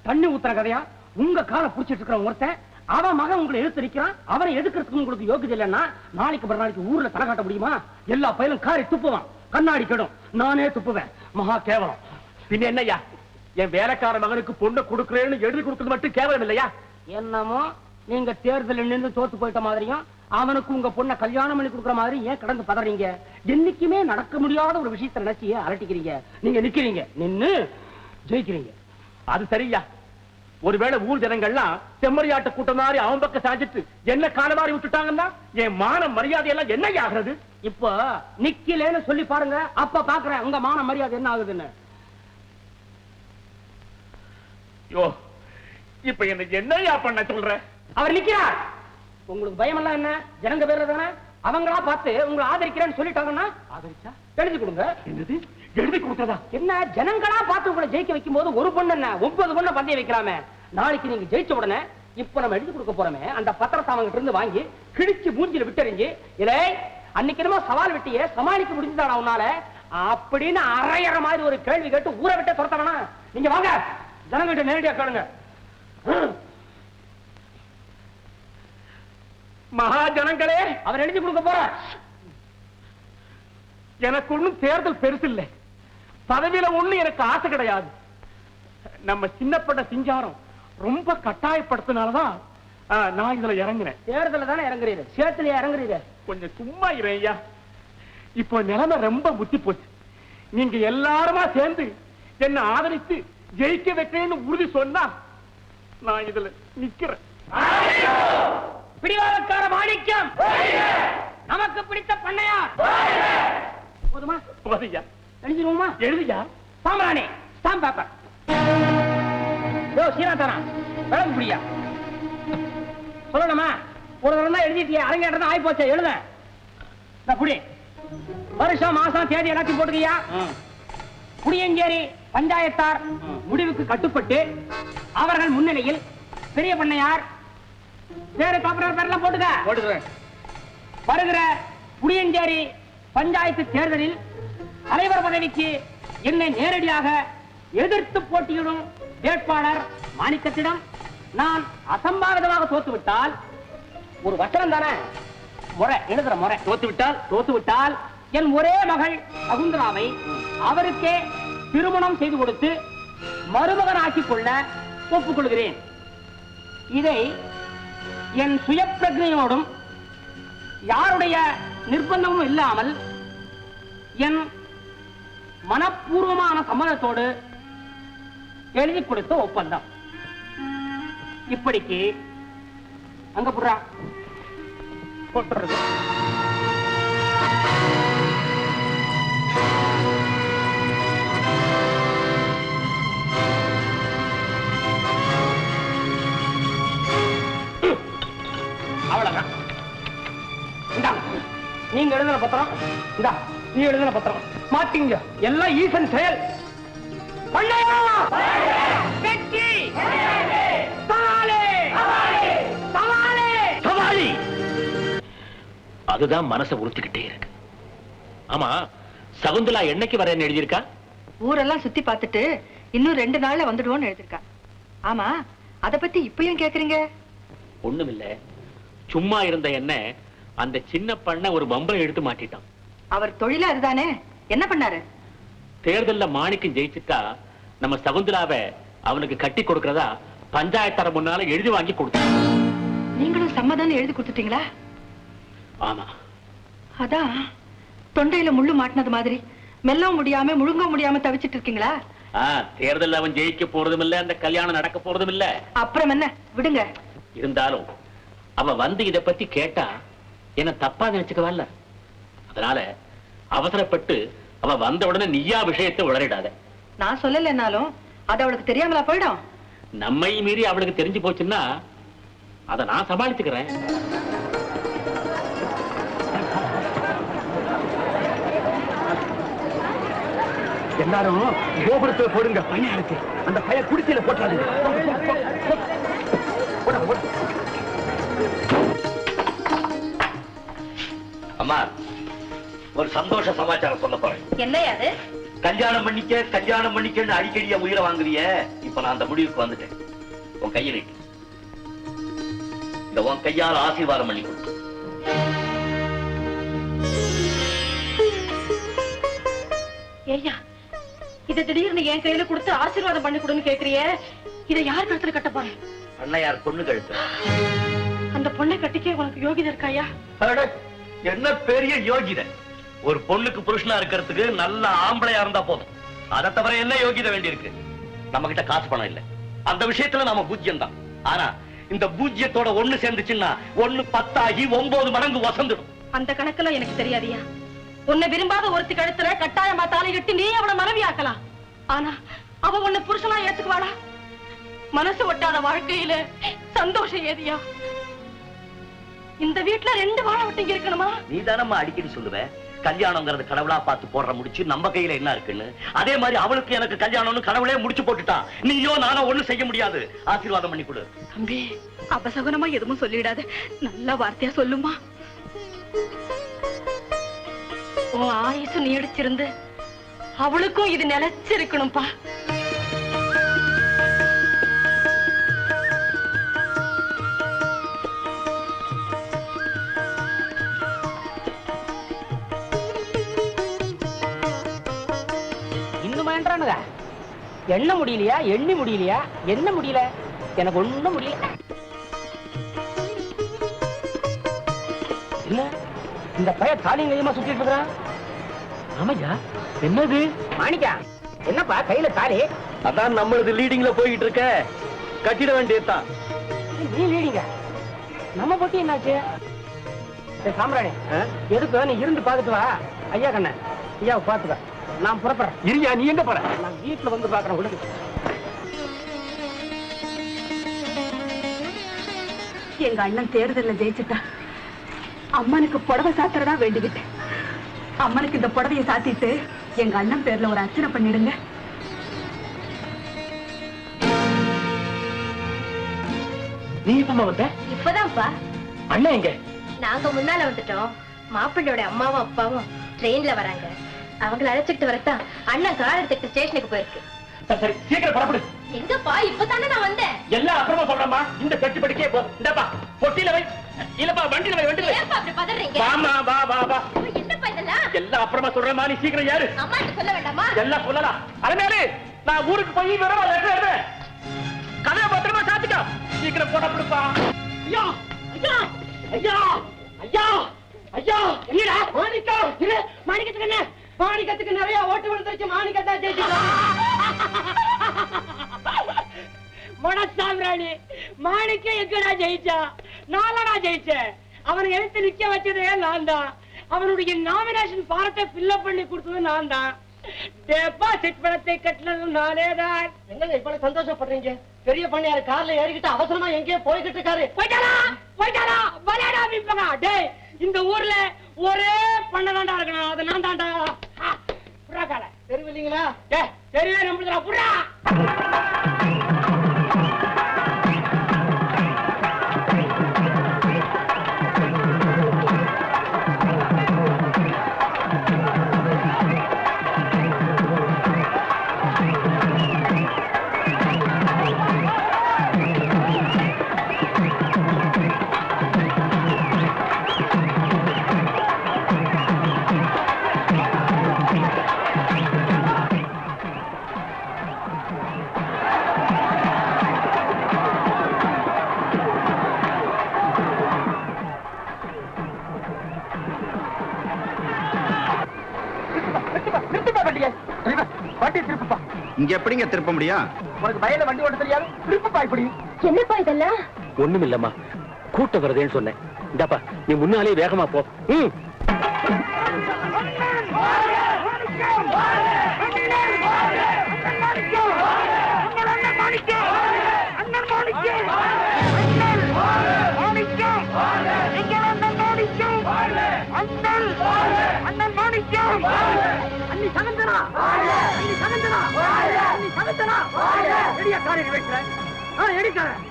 தண்ணி ஊத்துற கதையா உங்க காலை புடிச்சிட்டு இருக்கிற ஒருத்தன் அவன் மகன் உங்களை எதிர்த்து நிக்கிறான். அவனை எதுக்கிறதுக்கு உங்களுக்கு யோகியதை இல்லைன்னா நாளைக்கு மறுநாளைக்கு ஊர்ல தலை காட்ட முடியுமா? எல்லா பயிலும் காரி துப்புவான், கண்ணாடி கெடும், நானே துப்புவேன். மகா கேவலம். பின்ன என்னய்யா, என் வேலைக்கார மகனுக்கு பொண்ணு கொடுக்குறேன்னு எழுதி கொடுத்தது மட்டும் கேவலம் இல்லையா? என்னமோ நீங்க தேர்தலில் நின்று தோத்து போயிட்ட மாதிரியும் அவனுக்கு உங்க பொண்ணை கல்யாணம் பண்ணி கொடுக்குற மாதிரி ஏன் கடந்து பதறீங்க? என்னைக்குமே நடக்க முடியாத ஒரு விஷயத்தை நினைச்சு அலட்டிக்கிறீங்க. நீங்க நிக்கிறீங்க, நின்னு ஜெயிக்கிறீங்க. அது சரியா? ஒருவேளை ஊர் ஜனங்கள்லாம் செம்மறியாட்ட கூட்டம் மாதிரி அவன் பக்கம் சாஞ்சிட்டு என்ன காலவாரி விட்டுட்டாங்கன்னா என் மான மரியாதை எல்லாம் என்ன ஆகிறது? இப்போ நிக்கலேன்னு சொல்லி பாருங்க, அப்ப பாக்குறேன் உங்க மான மரியாதை என்ன ஆகுதுன்னு. யோ, இப்ப என்ன என்னையா பண்ண சொல்ற? அவர் நிக்கிறார். உங்களுக்கு பயம் எல்லாம் என்ன? ஜனங்க பேர்ல தானே அவங்களா பார்த்து உங்களை ஆதரிக்கிறேன்னு சொல்லிட்டாங்கன்னா ஆதரிச்சா எழுதி கொடுங்க. என்னது எழுதி கொடுத்ததா? என்ன ஜனங்களா பார்த்து உங்களை ஜெயிக்க வைக்கும் போது ஒரு பொண்ணு என்ன 9 பொண்ணை பந்தயம் வைக்கலாமே. நாளைக்கு நீங்க ஜெயிச்ச உடனே இப்ப நம்ம எழுதி கொடுக்க போறோமே அந்த பத்திரத்தை அவங்க இருந்து வாங்கி கிழிச்சு மூஞ்சில விட்டறிஞ்சு இல்லை அன்னைக்கு என்னமோ சவால் விட்டியே சமாளிக்க முடிஞ்சுதாடா உன்னால அப்படின்னு அரையற மாதிரி ஒரு கேள்வி கேட்டு ஊரை விட்டு துரத்தவனா? நீங்க வாங்க, ஜனங்கிட்ட நேரடியா கேளுங்க. மகாஜனங்களே, அவர் எழுதி கொடுக்க போற. எனக்கு ஒண்ணும் தேர்தல் பெருசு இல்லை, பதவியில ஒண்ணு எனக்கு ஆசை கிடையாது. நம்ம சின்னப்பட்ட சிங்காரம் ரொம்ப கட்டாயப்படுத்தினாலதான் நான் இதுல இறங்குறேன். தேர்தல தானே இறங்குறீரு, சேத்துல இறங்குறீரு. கொஞ்சம் சும்மா இறையா. இப்போ நிலைமை ரொம்ப முத்தி போச்சு. நீங்க எல்லாருமா சேர்ந்து என்ன ஆதரித்து ஜெயிக்க வைக்கிறேன்னு உறுதி சொன்னா நான் இதுல நிக்கிறேன். பிடிவாதக்கார மாணிக்கம், நமக்கு பிடித்த பண்ணையார். போதுமா? போதையா? எழுதிடுவோமா? எழுதியா? சாம்பிராணி, ஸ்டாம்ப் பேப்பர். யோ சீனாத்தானா, விளக்கு பிடியா சொல்லணுமா? ஒரு தடவை தான் எழுதிட்டியா, அரங்கேற்றம் ஆகி போச்சு. எழுத இந்த புடி வருஷம் மாசம் தேதி எல்லாத்தையும் போட்டுக்கியா. புடியஞ்சேரி பஞ்சாயத்தார் முடிவுக்கு கட்டுப்பட்டு அவர்கள் முன்னிலையில் பெரிய பண்ணையார் பேரு காப்பரர் பேரெல்லாம் போட்டுக்க. வருகிற புடியஞ்சேரி பஞ்சாயத்து தேர்தலில் தலைவர் பதவிக்கு என்னை நேரடியாக எதிர்த்து போட்டியிடும் வேட்பாளர் மாணிக்கத்திடம் நான் அசம்பாவிதமாக தோத்துவிட்டால் ஒரு வசனம் தானே முறை எழுதுற முறை. தோத்துவிட்டால் என் ஒரே மகள் சகுந்தராவை அவருக்கே திருமணம் செய்து கொடுத்து மருமகன் ஆக்கிக் கொள்ள ஒப்புக்கொள்கிறேன். இதை என் சுய பிரஜையோடும் யாருடைய நிர்பந்தமும் இல்லாமல் என் மனப்பூர்வமான சம்மதத்தோடு எழுதி கொடுத்த ஒப்பந்தம். இப்படிக்கு அங்க புறா போட்டுறது. அவ்வளவுதான். நீங்க எழுதின பத்திரம் இந்தா, நீ எழுதின பத்திரம் மாட்டீங்க. எல்லாம் ஈசன் செயல். அதுதான் மனசை உறுத்திக்கிட்டே இருக்கு. ஆமா, சகுந்தலா என்னைக்கு வரேன்னு எழுதியிருக்கா? ஊரெல்லாம் சுத்தி பார்த்துட்டு இன்னும் 2 நாள்ல வந்துடுவோம்னு எழுதிருக்கா. ஆமா, அத பத்தி இப்பயும் கேக்குறீங்க? ஒண்ணுமில்ல, சும்மா இருந்த என்ன அந்த சின்ன பண்ண ஒரு பம்பை எடுத்து மாட்டிட்டான். அவர் தொழில அதுதானே, என்ன பண்ணாரு? தேர்தல்ல மாணிக்கம் ஜெயிச்சுட்டா நம்ம சகுந்தலாவை அவனுக்கு கட்டி கொடுக்கறதா பஞ்சாயத்தார முன்னால எழுதி வாங்கி கொடுத்தான். நீங்களும் சம்மதம் எழுதி கொடுத்துட்டீங்களா? ஆமா. அதான் தொண்டையில முள்ளு மாட்டினது மாதிரி மெல்லவும் முடியாம முழுங்க முடியாம தவிச்சிட்டு இருக்கீங்களா? தேர்தல் அவன் ஜெயிக்க போறதும் இல்ல, அந்த கல்யாணம் நடக்க போறதும் இல்ல. அப்புறம் என்ன, விடுங்க. இருந்தாலும் அவன் வந்து இத பத்தி கேட்டா என்ன தப்பா நினைச்சுக்கவல்ல. அதனால அவசரப்பட்டு அவ வந்த உடனே நீயா விஷயத்தை உளறிடாத. நான் சொல்லலைன்னாலும் அது அவளுக்கு தெரியாமலா போயிடும்? நம்மை மீறி அவளுக்கு தெரிஞ்சு போச்சுன்னா அதை நான் சமாளிச்சுக்கிறேன். எல்லாரும் கோபுரத்துல போடுங்க, பையன் இருக்கு. அந்த பையன் குடிசையில போட்டாரு. அம்மா, ஒரு சந்தோஷ சமாச்சாரம் சொல்ல போறேன். என்னையா அது? கல்யாணம் பண்ணிக்கன்னு அடிக்கடியா உயிரை வாங்குறிய. இப்ப நான் அந்த முடிவுக்கு வந்துட்டேன். உன் கையை நீட்டு. இந்த உன் கையால் ஆசீர்வாதம் பண்ணி கொடு. ஏய்யா, இத திடீர்னு என் கையில கொடுத்து ஆசீர்வாதம் பண்ணி கொடுன்னு கேக்குறியே, இத யார் கழுத்துல கட்ட போறேன்? அண்ணையார் பொண்ணு கழுத்து. அந்த பொண்ணை கட்டிக்க உனக்கு யோகிதை இருக்காயா? என்ன பெரிய யோகிதை! ஒரு பொண்ணுக்கு புருஷனா இருக்கிறதுக்கு நல்ல ஆம்பளையா இருந்தா போதும். அதை தவிர என்ன யோகிதை வேண்டி இருக்கு? நம்ம கிட்ட காசு பணம் இல்ல, அந்த விஷயத்துல நாம பூஜ்யம் தான். ஆனா இந்த பூஜ்யத்தோட ஒண்ணு சேர்ந்துச்சுன்னா 1 10 ஆகி 9 மடங்கு வசந்துடும். அந்த கணக்குல எனக்கு தெரியாதியா. உன்னை விரும்பாத ஒருத்தி கழுத்துல கட்டாயமா தாலி கட்டி நீ அவளை மனைவி ஆக்கலாம். ஆனா அவ உன்னை புருஷனா ஏத்துக்குவாளா? மனசு ஒட்டாத வாழ்க்கையில சந்தோஷம் ஏதியா? இந்த வீட்டுல 2 வாழ விட்டு இருக்கணுமா? நீ தானம்மா அடிக்கடி சொல்லுவ, கல்யாணம்ங்கிறது கடவுளா பார்த்து போடுற முடிச்சு நம்ம கையில என்ன இருக்குன்னு. அதே மாதிரி அவளுக்கு எனக்கு கல்யாணம்னு கடவுளே முடிச்சு போட்டுட்டா. நீயோ நானோ ஒண்ணும் செய்ய முடியாது. ஆசீர்வாதம் பண்ணி கொடு. தம்பி, அபசகுனமா எதுவும் சொல்லிடாத, நல்ல வார்த்தையா சொல்லுமா. உன் ஆயுசு நீடிச்சிருந்து அவளுக்கும் இது நிலைச்சிருக்கணும்பா. எண்ண முடியலையா? எண்ணி முடியலையா? என்ன முடியல? எனக்கு ஒண்ணும் முடியல. இல்ல, இந்த பையன் தாலிங்கயமா சுத்திட்டு இருக்கிறான். ஆமையா, என்னது? மாணிக்கா, என்னப்பா கையில தாலி? அதான் நம்மளது லீடிங்ல போயிட்டு இருக்க, கட்டிட வேண்டியதுதான். நீ லீடிங்க, நம்ம போட்டி என்னாச்சு? சாம்ராணி, எதுக்கு நீ இருந்து பாத்துட்டு வா. ஐயா கண்ண, ஐயாவை பாத்துக்க, நான் புறப்படுறேன். இருயா, நீ எங்க போற? நான் வீட்டுல வந்து பாக்குறேன். விடுங்க. எங்க அண்ணன் தேர்தல்ல ஜெயிச்சுட்டா. அம்மனுக்கு புடவை சாத்துறதா வேண்டிக்கிட்டேன். அம்மனுக்கு இந்த புடவையை சாத்திட்டு எங்க அண்ணன் பேர்ல ஒரு அர்ச்சனை பண்ணிடுங்க. நீ எப்பமா வந்த? இப்பதான்ப்பா. அண்ணன் எங்க? நாங்க முன்னால வந்துட்டோம். மாப்பிள்ளையோட அம்மாவும் அப்பாவும் ட்ரெயின்ல வராங்க. அவங்களை அழைச்சிட்டு வரத்தான் அண்ணன் கார் எடுத்துட்டு ஸ்டேஷனுக்கு போயிருக்கு. சரி, சீக்கிரம் புறப்படு. எங்கப்பா? இப்பதானே நான் வந்தேன். எல்லாம் அப்புறமா சொல்றேம்மா. இந்த பெட்டி படிக்கே போ. இந்தப்பா பொட்டியில வை. இல்லப்பா வண்டியில வை, வண்டியில வை. ஏன்பா அப்படி பதறீங்க? வாமா, வா வா வா. என்னப்பா இதெல்லாம்? எல்லாம் அப்புறமா சொல்றேம்மா, நீ சீக்கிரம் ஏறு. அம்மாட்ட சொல்ல வேண்டாமா? எல்லாம் சொல்லலாம். அருமையாரு, நான் ஊருக்கு போய் விவரமா லெட்டர் எழுதுறேன். கதையை பத்திரமா சாத்துக்க. சீக்கிரம் போட கொடுப்பா. ஐயா ஐயா ஐயா ஐயா ஐயா, என்னடா மாணிக்கா? இல்ல, மாணிக்கத்துக்கு என்ன? மாணிக்கத்துக்கு நிறைய ஓட்டு விழுந்துருச்சு. மாணிக்கத்தா ஜெயிச்சுட்டான். மனசாமிராணி, மாணிக்க எங்கடா ஜெயிச்சா? நான்டா ஜெயிச்சேன். அவனை எழுத்து நிக்க வச்சதே நான் தான். அவனுடைய நாமினேஷன் ஃபாரத்தை ஃபில்அப் பண்ணி கொடுத்தது நான் தான். டெபாசிட் பணத்தை கட்டினது நானே தான். என்னங்க இவ்வளவு சந்தோஷப்படுறீங்க? பெரிய பண்ணையாரு கார்ல ஏறிக்கிட்டு அவசரமா எங்கேயோ போய்கிட்டு இருக்காரு. போயிட்டாரா போயிட்டாரா? விளையாடா விப்பா. டேய், இந்த ஊர்ல ஒரே பண்ணதாண்டா இருக்கணும். அது நான் தாண்டா. புறா கால தெரியும் இல்லீங்களா? தெரியவே நம்புறா. புறா இங்க எப்படிங்க திருப்ப முடியும்? உனக்கு வயல்ல வண்டி ஓட்ட தெரியாது? திருப்பப்பா இப்படி. என்னப்பா இதெல்லாம்? ஒண்ணும் இல்லம்மா, கூட்டம் வருதேன்னு சொன்னேன். இந்தாப்பா, நீ முன்னாலே வேகமா போ. வைக்கிறேன் எடுக்கிறேன்.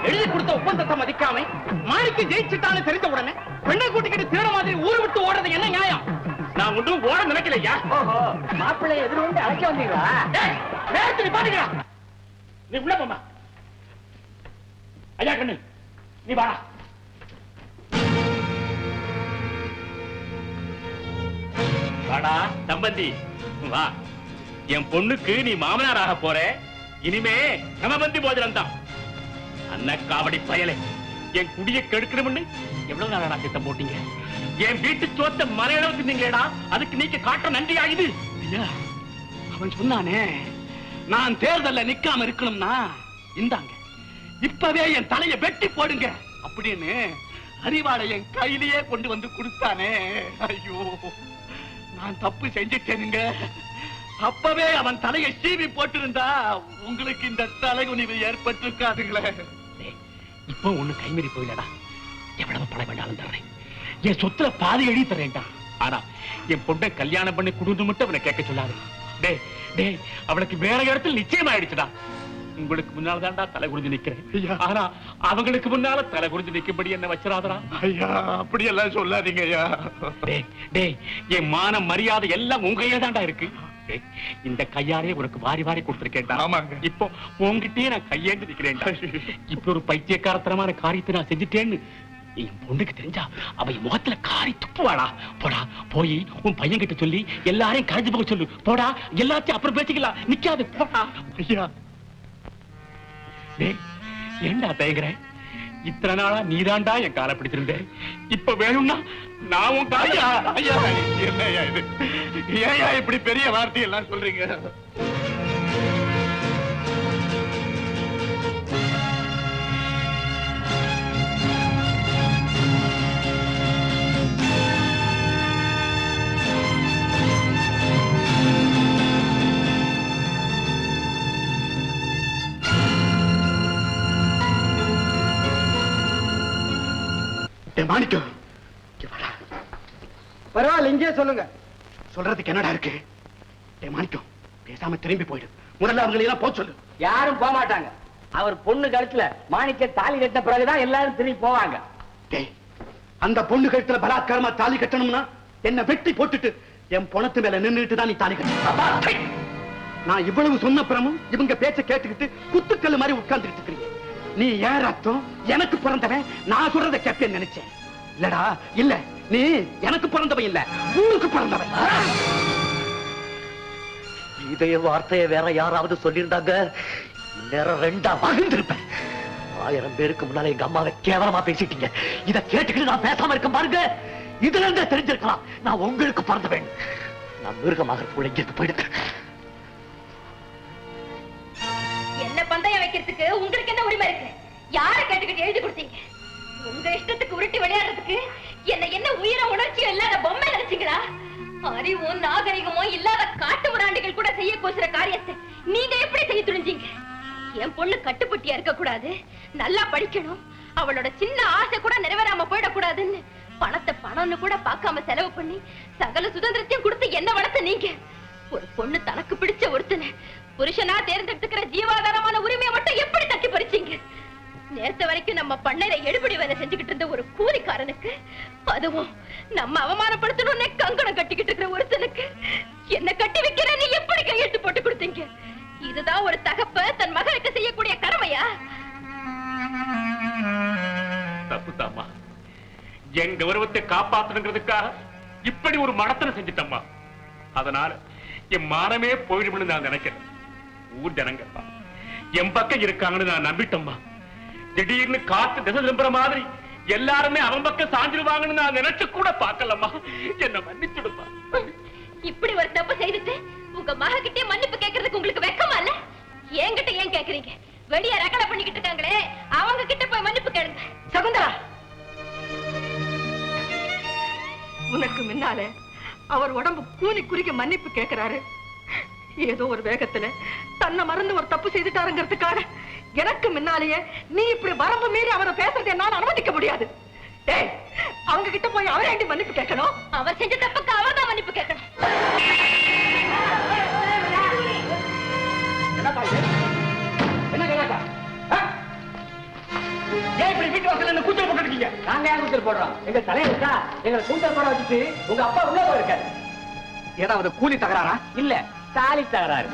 எழுதி கொடுத்த ஒப்பந்தத்தை மதிக்காம மாணிக்கு ஜெயிச்சுட்டான்னு தெரிஞ்ச உடனே பெண்ணை கூட்டிக்கிட்டு திருட மாதிரி ஊரு விட்டு ஓடுறது என்ன நியாயம்? நான் ஒன்றும் ஓட நினைக்கலையா. மாப்பிள்ளை எதிர்த்து அழைக்க வந்தீங்களா? நேரத்தில் பாருங்க, நீ உள்ள போமா. ஐயா கண்ணு, நீ வாடா. வாடா சம்பந்தி, வா. என் பொண்ணுக்கு நீ மாமனாராக போற. இனிமே சமபந்தி போஜனம் தான். அண்ணா காவடி பயலை, என் குடியை கெடுக்கணும்னு எவ்வளவு நாளா திட்டம் போட்டீங்க? என் வீட்டு சோத்த மலையளவு தின்னீங்களேடா, அதுக்கு நீங்க காட்ட நன்றி ஆகுது. ஐயா, அவன் சொன்னானே நான் தேர்தல்ல நிக்காம இருக்கணும்னா இந்தாங்க இப்பவே என் தலைய வெட்டி போடுங்க அப்படின்னு அறிவாளை என் கையிலேயே கொண்டு வந்து கொடுத்தானே. ஐயோ, நான் தப்பு செஞ்சிட்டேனுங்க. அப்பவே அவன் தலையை சீவி போட்டிருந்தா உங்களுக்கு இந்த தலைகுனிவு ஏற்பட்டிருக்காதுங்களே. இப்போ ஒண்ணு கைமீறி போயிடா. எவ்வளவு பணம் வேண்டாலும் தர்றேன். என் சொத்துல பாதி எழுதி தரேன்டா. ஆனா என் பொண்ணை கல்யாணம் பண்ணி குடுந்து மட்டும் அவனை கேட்க சொல்லாது. டே டே, அவளுக்கு வேற இடத்துல நிச்சயம் ஆயிடுச்சுடா. உங்களுக்கு முன்னால தான்டா தலை குறிஞ்சு நிக்கிறேன். ஆனா அவங்களுக்கு முன்னால தலை குறிஞ்சு நிக்கும்படி என்ன வச்சிராதடா. ஐயா, அப்படியெல்லாம் சொல்லாதீங்க ஐயா. டே டே, என் மான மரியாதை எல்லாம் உங்க கையில தான்டா இருக்கு. இந்த கையாலே உனக்கு வாரி வாரி கொடுத்திருக்கேன்டா. ஆமாங்க. இப்போ உங்ககிட்டயே நான் கையேந்து நிக்கிறேன்டா. இப்ப ஒரு பைத்தியக்காரத்தனமான காரியத்தை நான் செஞ்சுட்டேன்னு என் பொண்ணுக்கு தெரிஞ்சா அவ முகத்துல காரி துப்புவாடா. போடா, போய் உன் பையன் கிட்ட சொல்லி எல்லாரையும் கரைஞ்சு போக சொல்லு. போடா, எல்லாத்தையும் அப்புறம் பேசிக்கலாம். நிக்காது, போடா. ஐயா, ஏண்டா தயங்குற? இத்தனை நாளா நீதாண்டா என் காலை பிடிச்சிருந்தேன். இப்ப வேணும்னா நான் உன் காலையா? ஐயா, என்னய்யா இது? ஏயா இப்படி பெரிய வார்த்தையெல்லாம் சொல்றீங்க? மாணிக்கம், பரவாயில்ல, இங்கே சொல்லுங்க. சொல்றதுக்கு என்னடா இருக்கு? மாணிக்கம், பேசாம திரும்பி போயிடு. முதல்ல அவங்களை எல்லாம் போக சொல்லு. யாரும் போக மாட்டாங்க. அவர் பொண்ணு கழுத்துல மாணிக்க தாலி கட்டின பிறகுதான் எல்லாரும் திரும்பி போவாங்க. அந்த பொண்ணு கழுத்துல பலாத்காரமா தாலி கட்டணும்னா என்ன வெட்டி போட்டுட்டு என் பொணத்து மேல நின்றுட்டு தான் நீ தாலி கட்ட. நான் இவ்வளவு சொன்ன பிறமும் இவங்க பேச்ச கேட்டுக்கிட்டு குத்துக்கல்லு மாதிரி உட்கார்ந்துட்டு இருக்கீங்க. நீ ஏன் ரத்தம், எனக்கு பிறந்தவன், நான் சொல்றதை கேட்பேன்னு நினைச்சேன். இல்லடா, இல்ல, நீ எனக்கு பிறந்தவன் இல்ல, ஊருக்கு பிறந்தவன். இதே வார்த்தையை வேற யாராவது சொல்லியிருந்தாங்க, நேரம் ரெண்டா பகிர்ந்திருப்பேன். 1000 பேருக்கு முன்னால எங்க அம்மாவை கேவலமா பேசிட்டீங்க. இதை கேட்டுக்கிட்டு நான் பேசாம இருக்க பாருங்க. இதுல இருந்தே தெரிஞ்சிருக்கலாம் நான் உங்களுக்கு பிறந்தவன். நான் மிருகமாக உழைஞ்சிருக்கு போயிடுறேன். என்ன பந்தயம் வைக்கிறதுக்கு உங்களுக்கு என்ன உரிமை இருக்கு? யாரை கேட்டுக்கிட்டு எழுதி கொடுத்தீங்க? உங்க இஷ்டத்துக்கு உருட்டி விளையாடுறதுக்கு என்ன உயிர உணர்ச்சியும் இல்லாத பொம்மை நினைச்சீங்களா? அறிவும் நாகரிகமும் இல்லாத காட்டு முராண்டிகள் கூட செய்ய கோசுற காரியத்தை நீங்க எப்படி செய்ய துணிஞ்சீங்க? என் பொண்ணு கட்டுப்பட்டியா இருக்க கூடாது, நல்லா படிக்கணும், அவளோட சின்ன ஆசை கூட நிறைவேறாம போயிடக்கூடாதுன்னு பணத்தை பணம்னு கூட பார்க்காம செலவு பண்ணி சகல சுதந்திரத்தையும் கொடுத்து என்ன வளர்த்த நீங்க? ஒரு பொண்ணு தனக்கு பிடிச்ச ஒருத்தனை புருஷனா தேர்ந்தெடுத்துக்கிற ஜீவாதாரமான உரிமையை மட்டும் எப்படி தட்டி பறிச்சீங்க? நேத்து வரைக்கும் நம்ம பண்ணையில எடுபடி வேலை செஞ்சுக்கிட்டு இருந்த ஒரு கூலிக்காரனுக்கு, அதுவும் நம்ம அவமானப்படுத்தணும்னு கங்கணம் கட்டிக்கிட்டு இருக்கிற ஒருத்தனுக்கு என்ன கட்டி வைக்கிற நீ எப்படி கையெழுத்து போட்டு கொடுத்தீங்க? இதுதான் ஒரு தகப்ப தன் மகனுக்கு செய்யக்கூடிய கடமையா? தப்புதாம்மா. என் கௌரவத்தை காப்பாற்றணுங்கிறதுக்காக இப்படி ஒரு மடத்தனை செஞ்சுட்டம்மா. அதனால என் மானமே போயிடும்னு நான் நினைக்கிறேன். ஊர் ஜனங்க என் பக்கம் இருக்காங்கன்னு நான் நம்பிட்டம்மா. திடீர்னு காத்து திசை திரும்புற மாதிரி எல்லாருமே அவன் பக்கம் சாஞ்சிருவாங்கன்னு நான் நினைச்சு கூட பார்க்கலம்மா. என்ன மன்னிச்சுடுமா. இப்படி ஒரு தப்பு செய்துட்டு உங்க மகக்கிட்டே மன்னிப்பு கேட்கறதுக்கு என்கிட்ட ஏன் கேக்குறீங்க? வெளிய ரகலை பண்ணிக்கிட்டு இருக்காங்களே, அவங்க கிட்ட போய் மன்னிப்பு கேளுங்க. சகுந்தலா, உனக்கு முன்னாலே அவர் உடம்பு கூனி குறுக்கி மன்னிப்பு கேட்கிறாரு. ஏதோ ஒரு வேகத்துல தன்னை மறந்து ஒரு தப்பு செய்துட்டாருங்கிறதுக்காக எனக்கு முன்னாலேயே நீ இப்படி வரம்பு மீறி அவரை பேசுறதை என்னால அனுமதிக்க முடியாது. டேய், அவங்க கிட்ட போய் அவரே மன்னிப்பு கேட்கணும். அவர் செஞ்ச தப்புக்கு அவர் தான் மன்னிப்பு கேட்கணும். என்ன கலாட்டா? ஏன் இப்படி வீட்டு வாசல்ல கூச்சல் போட்டுருக்கீங்க? நாங்க ஏன் கூச்சல் போடுறோம்? எங்க தலைவருக்கா எங்களை கூச்சல் போட வச்சுட்டு உங்க அப்பா உள்ள போயிருக்காரு. ஏதாவது கூலி தகராறா? இல்ல, சாலி தகராறு.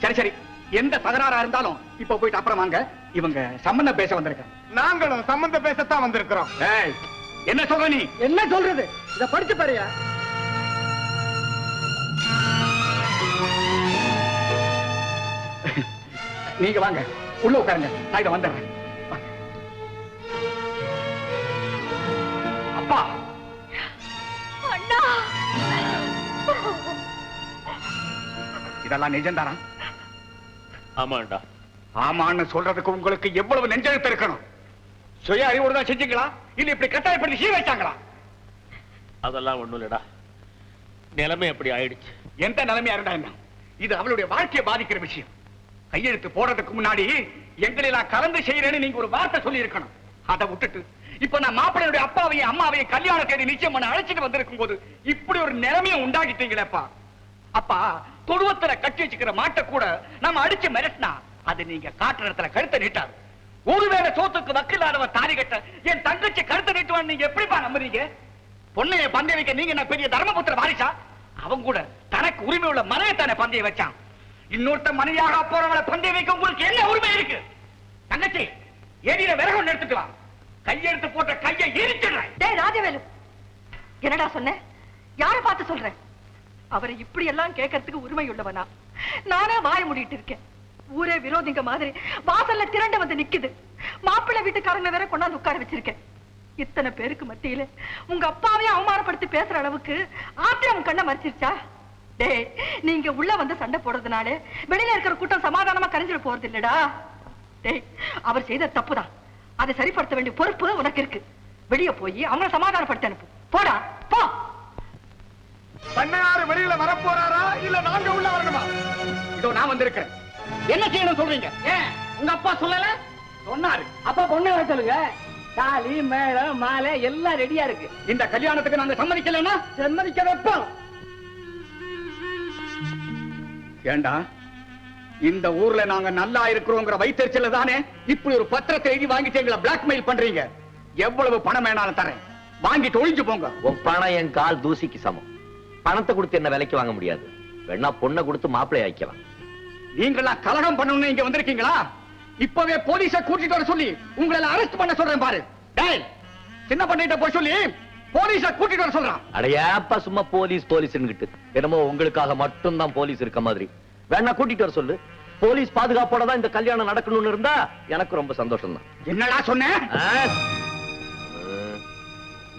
சரி சரி, எந்த தகராறா இருந்தாலும் இப்ப போயிட்டு அப்புறம் வாங்க. இவங்க சம்பந்தம் பேச வந்திருக்காங்க. நாங்களும் சம்பந்தம் பேசத்தான் வந்திருக்கிறோம். ஏய், என்ன சொல்ற நீ? என்ன சொல்றது? இத படிச்சு பாருயா. நீங்க வாங்க, உள்ள உட்காருங்க, நான் இதை வந்துடுறேன். அப்பா, அண்ணா, இதெல்லாம் நிஜம்தானா? ஆமாண்டா. ஆமான்னு சொல்றதுக்கு உங்களுக்கு எவ்வளவு நெஞ்செழுத்து இருக்கணும்? சுய அறிவோடு தான் செஞ்சீங்களா, இல்ல இப்படி கட்டாயப்படுத்தி சீ வச்சாங்களா? அதெல்லாம் ஒண்ணும் இல்லடா, நிலைமை அப்படி ஆயிடுச்சு. எந்த நிலைமையா இருந்தா என்ன? இது அவளுடைய வாழ்க்கையை பாதிக்கிற விஷயம். கையெழுத்து போடுறதுக்கு முன்னாடி எங்களை நான் கலந்து செய்யறேன்னு நீங்க ஒரு வார்த்தை சொல்லி இருக்கணும். அதை விட்டுட்டு இப்ப நான் மாப்பிள்ளையுடைய அப்பாவையும் அம்மாவையும் கல்யாண தேதி நிச்சயம் பண்ண அழைச்சிட்டு வந்திருக்கும் போது இப்படி ஒரு நிலைமையை உண்டாகிட்டீங்களேப்பா. அப்பா, தொழுவத்துல கட்டி வச்சுக்கிற மாட்டை கூட நம்ம அடிச்சு மிரட்டினா அது நீங்க காட்டுற இடத்துல கழுத்தை நீட்டாரு. ஒருவேளை சோத்துக்கு வக்கில்லாதவன் தாலி கட்ட என் தங்கச்சி கழுத்தை நீட்டுவான்னு நீங்க எப்படிப்பா நம்புறீங்க? பொண்ணைய பந்தய வைக்க நீங்க என்ன பெரிய தர்மபுத்திர வாரிசா? அவங்க கூட தனக்கு உரிமை உள்ள மனையை தானே பந்தய வச்சான். இன்னொருத்த மனையாக போறவளை பந்தய வைக்க உங்களுக்கு என்ன உரிமை இருக்கு? தங்கச்சி, ஏடியில விறகு எடுத்துட்டு வா. கையெழுத்து போட்ட கையை எரிச்சிடுறேன். டேய் ராஜவேலு, என்னடா சொன்ன? யார பார்த்து சொல்றேன்? அவரை இப்படி எல்லாம் கேட்கறதுக்கு உரிமை உள்ளவனா? நானே வாய மூடிட்டு இருக்கேன். ஊரே விரோதிங்க மாதிரி வாசல்ல திரண்டு வந்து நிக்குது. மாப்பிள்ளை வீட்டுக்காரங்க வேற கொண்டாந்து உட்கார வச்சிருக்கேன். இத்தனை பேருக்கு மத்தியில உங்க அப்பாவையும் அவமானப்படுத்தி பேசுற அளவுக்கு ஆத்திரம் உன் கண்ணை மறைச்சிருச்சா? டேய், நீங்க உள்ள வந்து சண்டை போடுறதுனால வெளியில இருக்கிற கூட்டம் சமாதானமா கரைஞ்சிட போறது இல்லடா. டேய், அவர் செய்த தப்புதான். அதை சரிப்படுத்த வேண்டிய பொறுப்பு உனக்கு இருக்கு. வெளியே போய் அவங்கள சமாதானப்படுத்த அனுப்பு. போடா, போ. பண்ணையாரு வெளியில வரப்போறாரா இல்ல நாங்க உள்ள வரணுமா? இதோ நான் வந்திருக்கேன். என்ன செய்யணும் சொல்றீங்க? ஏன் உங்க அப்பா சொல்லல? சொன்னாரு. அப்பா பொண்ணு வர சொல்லுங்க. தாலி, மேளம், மாலை எல்லாம் ரெடியா இருக்கு. இந்த கல்யாணத்துக்கு நாங்க சம்மதிக்கலன்னா சம்மதிக்க வைப்போம். ஏண்டா, இந்த ஊர்ல நாங்க நல்லா இருக்கிறோங்கிற வைத்தறிச்சல தானே இப்படி ஒரு பத்திரத்தை எழுதி வாங்கிட்டு எங்களை பிளாக்மெயில் பண்றீங்க. எவ்வளவு பணம் வேணாலும் தரேன், வாங்கிட்டு ஒழிஞ்சு போங்க. உன் பணம் என் கால் தூசிக்கு சமம். பணத்தை கொடுத்து என்ன விலைக்கு வாங்க முடியாது. வேணா பொண்ணை கொடுத்து மாப்பிள்ளை ஆக்கலாம். நீங்களா கலகம் பண்ணணும்னு இங்க வந்திருக்கீங்களா? இப்பவே போலீஸ கூட்டிட்டு வர சொல்லி உங்களை அரெஸ்ட் பண்ண சொல்றேன் பாரு. டேய், சின்ன பண்ணிட்ட போய் சொல்லி போலீஸ கூட்டிட்டு வர சொல்றான். அடையாப்பா சும்மா போலீஸ் போலீஸ்னுகிட்டு என்னமோ உங்களுக்காக மட்டும் தான் போலீஸ் இருக்க மாதிரி. வேணா கூட்டிட்டு வர சொல்லு. போலீஸ் பாதுகாப்போட தான் இந்த கல்யாணம் நடக்கணும்னு இருந்தா எனக்கு ரொம்ப சந்தோஷம் தான். என்னடா சொன்ன?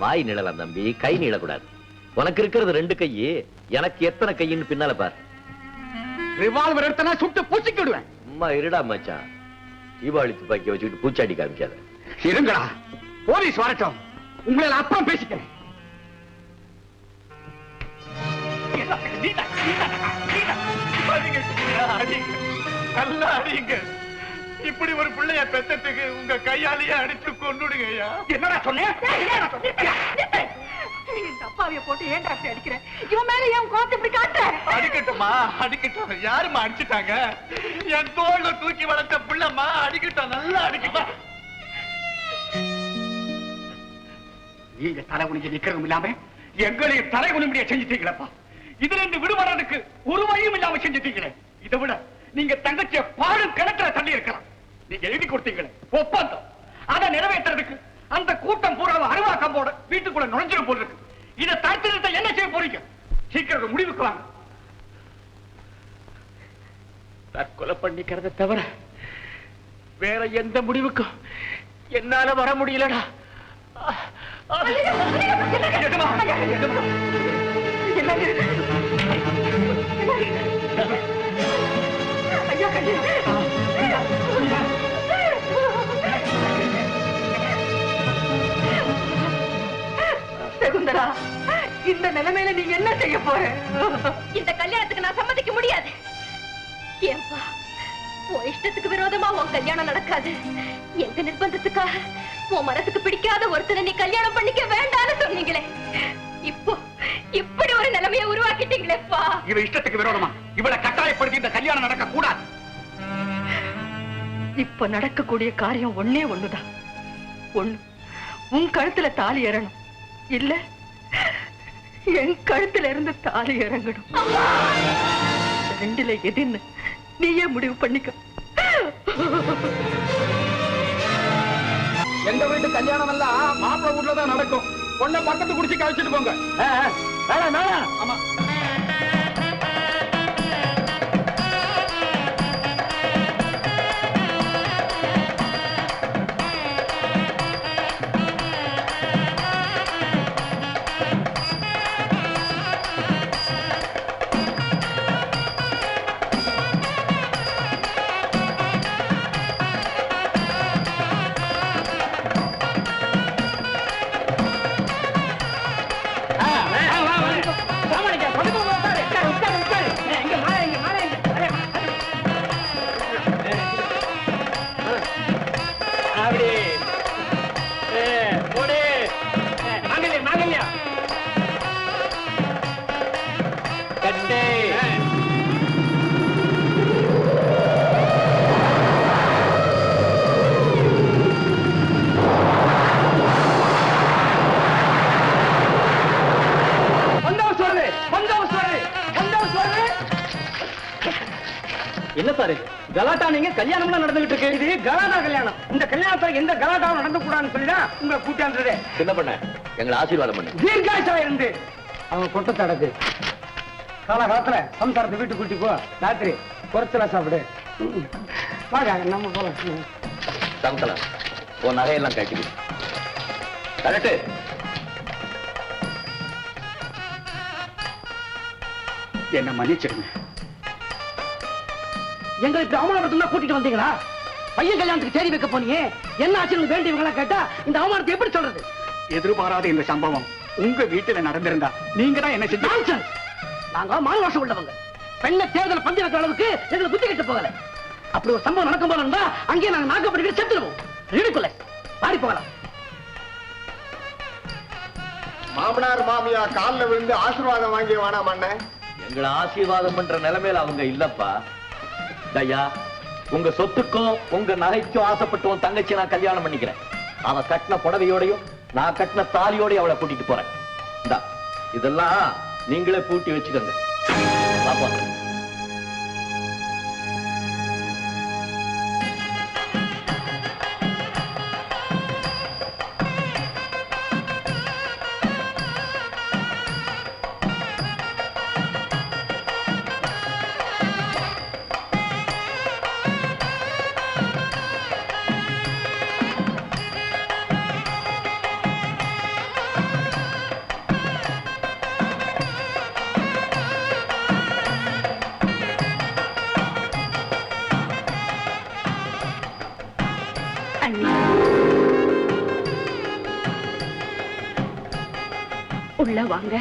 வாய் நிழலாம் தம்பி, கை நீளக்கூடாது. உனக்கு இருக்கிறது 2 கை, எனக்கு எத்தனை கைன்னு பின்னால பார். ரிவால்வர் எடுத்தனா சுட்டு பூச்சிக்கிடுவேன். சும்மா இருடா மச்சான், தீபாவளி துப்பாக்கி வச்சுக்கிட்டு பூச்சாடி காமிக்காத. இருங்கடா, போலீஸ் வரட்டும், உங்களை அப்புறம் பேசிக்கிறேன். நல்லா அடிங்க. இப்படி ஒரு பிள்ளைய பெத்தத்துக்கு உங்க கையாலேயே அடித்து கொண்டுடுங்க. என்னடா சொன்னேன்? இந்த அப்பாவிய போட்டு ஏன் டாக்டர் அடிக்கிறேன்? இவன் மேல ஏன் கோத்து இப்படி காட்டுற? அடிக்கட்டுமா, அடிக்கட்டும். யாருமா அடிச்சுட்டாங்க? என் தோல்ல தூக்கி வளர்த்த பிள்ளைமா, அடிக்கட்டும், நல்லா அடிக்கட்டும். நீங்க தலை குனிஞ்சு நிக்கிறதும் இல்லாம எங்களையும் தலை குனிம்படியா செஞ்சுட்டீங்களப்பா. இதுல இருந்து விடுபடுறதுக்கு ஒரு வழியும் இல்லாம செஞ்சுட்டீங்களே. இதை விட நீங்க தங்கச்சிய பாடும் கிணத்துல தள்ளி இருக்கலாம். நீங்க எழுதி கொடுத்தீங்களே ஒப்பந்தம், அதை நிறைவேற்றுறதுக்கு அந்த கூட்டம் பூரா அருவாக்கம்போட வீட்டுக்குள்ள நுழைஞ்சிடும் போல இருக்கு. இதை தடுத்து என்ன செய்ய போறீங்க? சீக்கிரம் முடிவுக்கு வாங்க. தற்கொலை பண்ணிக்கிறத தவிர வேற எந்த முடிவுக்கும் என்னால வர முடியலடா. ஐயா, என்ன செய்ய போறேன்? இந்த கல்யாணத்துக்கு நான் சம்மதிக்க முடியாது. ஏன்பா உன் இஷ்டத்துக்கு விரோதமா உன் கல்யாணம் நடக்காது. எங்க நிர்பந்தத்துக்காக உன் மனசுக்கு பிடிக்காத ஒருத்தனை நீ கல்யாணம் பண்ணிக்க வேண்டாம்னு சொன்னீங்களே, இப்போ இப்படி ஒரு நிலைமையை உருவாக்கிட்டீங்களேப்பா. இவ இஷ்டத்துக்கு விரோதமா இவளை கட்டாயப்படுத்தி இந்த கல்யாணம் நடக்க கூடாது. இப்ப நடக்கக்கூடிய காரியம் ஒண்ணே ஒண்ணுதான். ஒண்ணு, உன் கழுத்துல தாலி ஏறணும், இல்ல என் கழுத்துல இருந்து தாலி இறங்கணும். ரெண்டுல எதுன்னு நீயே முடிவு பண்ணிக்க. எங்க வீட்டு கல்யாணம் எல்லாம் மாப்பிள்ளை வீட்டுல தான் நடக்கும். பொண்ணை பக்கத்து குடிச்சு கழிச்சிட்டு போங்க. ஆமா. என்ன சார் இது கலாட்டா? நீங்க கல்யாணம் நடந்துகிட்டு இருக்கு. இது கலாட்டா கல்யாணம். இந்த கல்யாணத்துல எந்த கலாட்டாவும் நடந்து கூடாதுன்னு சொல்லிதான் உங்களை கூட்டாந்தது. என்ன பண்ண எங்களை ஆசீர்வாதம் பண்ணு. தீர்காயுசா இருந்து அவங்க கொட்ட தடக்கு காலகாலத்துல சம்சாரத்தை வீட்டு கூட்டி போ. ராத்திரி குறைச்சலா சாப்பிடு. வாங்க நம்ம போலாம். சங்கலா உன் நகையெல்லாம் கட்டிடு. கரெக்டு. என்ன மன்னிச்சிருங்க. எங்களை இப்படி அவமானப்படுத்தா கூட்டிட்டு வந்தீங்களா? பையன் கல்யாணத்துக்கு தேடி வைக்க போனீங்க, என்ன ஆச்சுன்னு வேண்டியவங்களா கேட்டா இந்த அவமானத்தை எப்படி சொல்றது? எதிர்பாராத இந்த சம்பவம் உங்க வீட்டுல நடந்திருந்தா நீங்க தான் என்ன செஞ்சீங்க? நாங்க மானவாசம் உள்ளவங்க. பெண்ணை தேர்தல் பந்தி வைக்கிற அளவுக்கு எங்களுக்கு புத்தி கட்டு போகல. அப்படி ஒரு சம்பவம் நடக்கும் போல இருந்தா அங்கேயே நாங்க நாக்கப்படி செத்துருவோம். இடுக்குள்ள பாடி போகலாம். மாமனார் மாமியா காலில் விழுந்து ஆசீர்வாதம் வாங்கி வேணாம் அண்ணன். எங்களை ஆசீர்வாதம் பண்ற நிலைமையில அவங்க இல்லப்பா. ஐயா உங்க சொத்துக்கும் உங்க நகைக்கும் ஆசைப்பட்டு உன் தங்கச்சி நான் கல்யாணம் பண்ணிக்கிறேன். அவ கட்டின புடவையோடையும் நான் கட்டின தாலியோடையும் அவளை கூட்டிட்டு போறேன். இந்தா இதெல்லாம் நீங்களே பூட்டி வச்சுக்கோங்க. பாப்பா உள்ள வாங்க.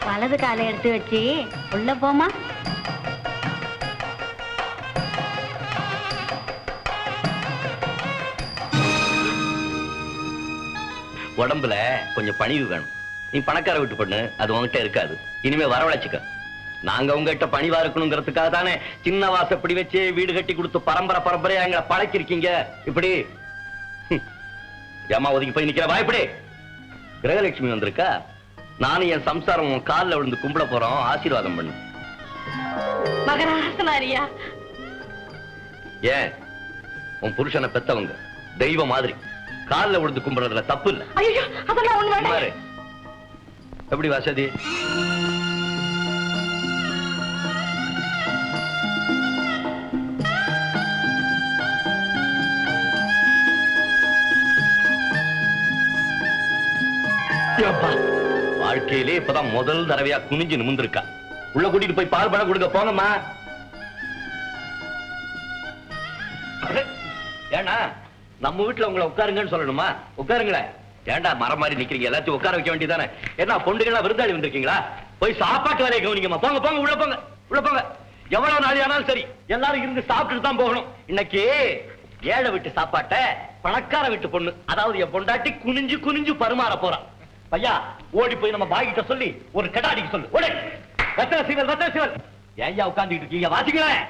வலது காலை எடுத்து வச்சு உள்ள போமா. உடம்புல கொஞ்சம் பணிவு வேணும். நீ பணக்கார விட்டு பண்ணு, அது உங்ககிட்ட இருக்காது. இனிமே வரவழைச்சுக்க. நாங்க உங்ககிட்ட பணிவா இருக்கணுங்கிறதுக்காக தானே சின்ன வாசப்படி வச்சு வீடு கட்டி கொடுத்து பரம்பரை பரம்பரையா எங்களை பழக்கிருக்கீங்க. இப்படி ஏமா ஒதுங்கி போய் நிக்கிற வாய்ப்படி. கிரகலட்சுமி வந்திருக்கா. நானும் என் சம்சாரம் உன் காலில் விழுந்து கும்பிட போறோம். ஆசீர்வாதம் பண்ணு. மகராசனாரியா? ஏன் உன் புருஷனை பெத்தவங்க தெய்வம் மாதிரி காலில் விழுந்து கும்பிடுறதுல தப்பு இல்ல. ஐயோ அதெல்லாம் ஒண்ணு வேண்டாம். எப்படி வசதி? வாழ்க்கையிலே இப்பதான் முதல் தடவையா குனிஞ்சு நிமிர்ந்திருக்கா. உள்ள கூட்டிட்டு போய் பால் பழம் கொடுக்க போங்கம்மா. ஏன்னா நம்ம வீட்டுல உங்களை உட்காருங்கன்னு சொல்லணுமா? உட்காருங்களேன். ஏண்டா மரம் மாதிரி நிக்கிறீங்க? எல்லாத்தையும் உட்கார வைக்க வேண்டியதானே? என்ன பொண்டுகளா விருந்தாளி வந்திருக்கீங்களா? போய் சாப்பாட்டு வேலையை கவனிக்கமா. போங்க போங்க, உள்ள போங்க, உள்ள போங்க. எவ்வளவு நாளி ஆனாலும் சரி, எல்லாரும் இருந்து சாப்பிட்டுட்டு தான் போகணும். இன்னைக்கு ஏழை வீட்டு சாப்பாட்டை பணக்கார வீட்டு பொண்ணு, அதாவது என் பொண்டாட்டி குனிஞ்சு குனிஞ்சு பருமாற போறான். பையா, ஓடி போய் நம்ம பாய்கிட்ட சொல்லி ஒரு கடாடிக்கு சொல்லு. ஓடு. வெத்தலை சீவல், வெத்தலை சீவல். ஏன் உட்கார்ந்துட்டு இருக்கீங்க? வாசிக்கிறேன்.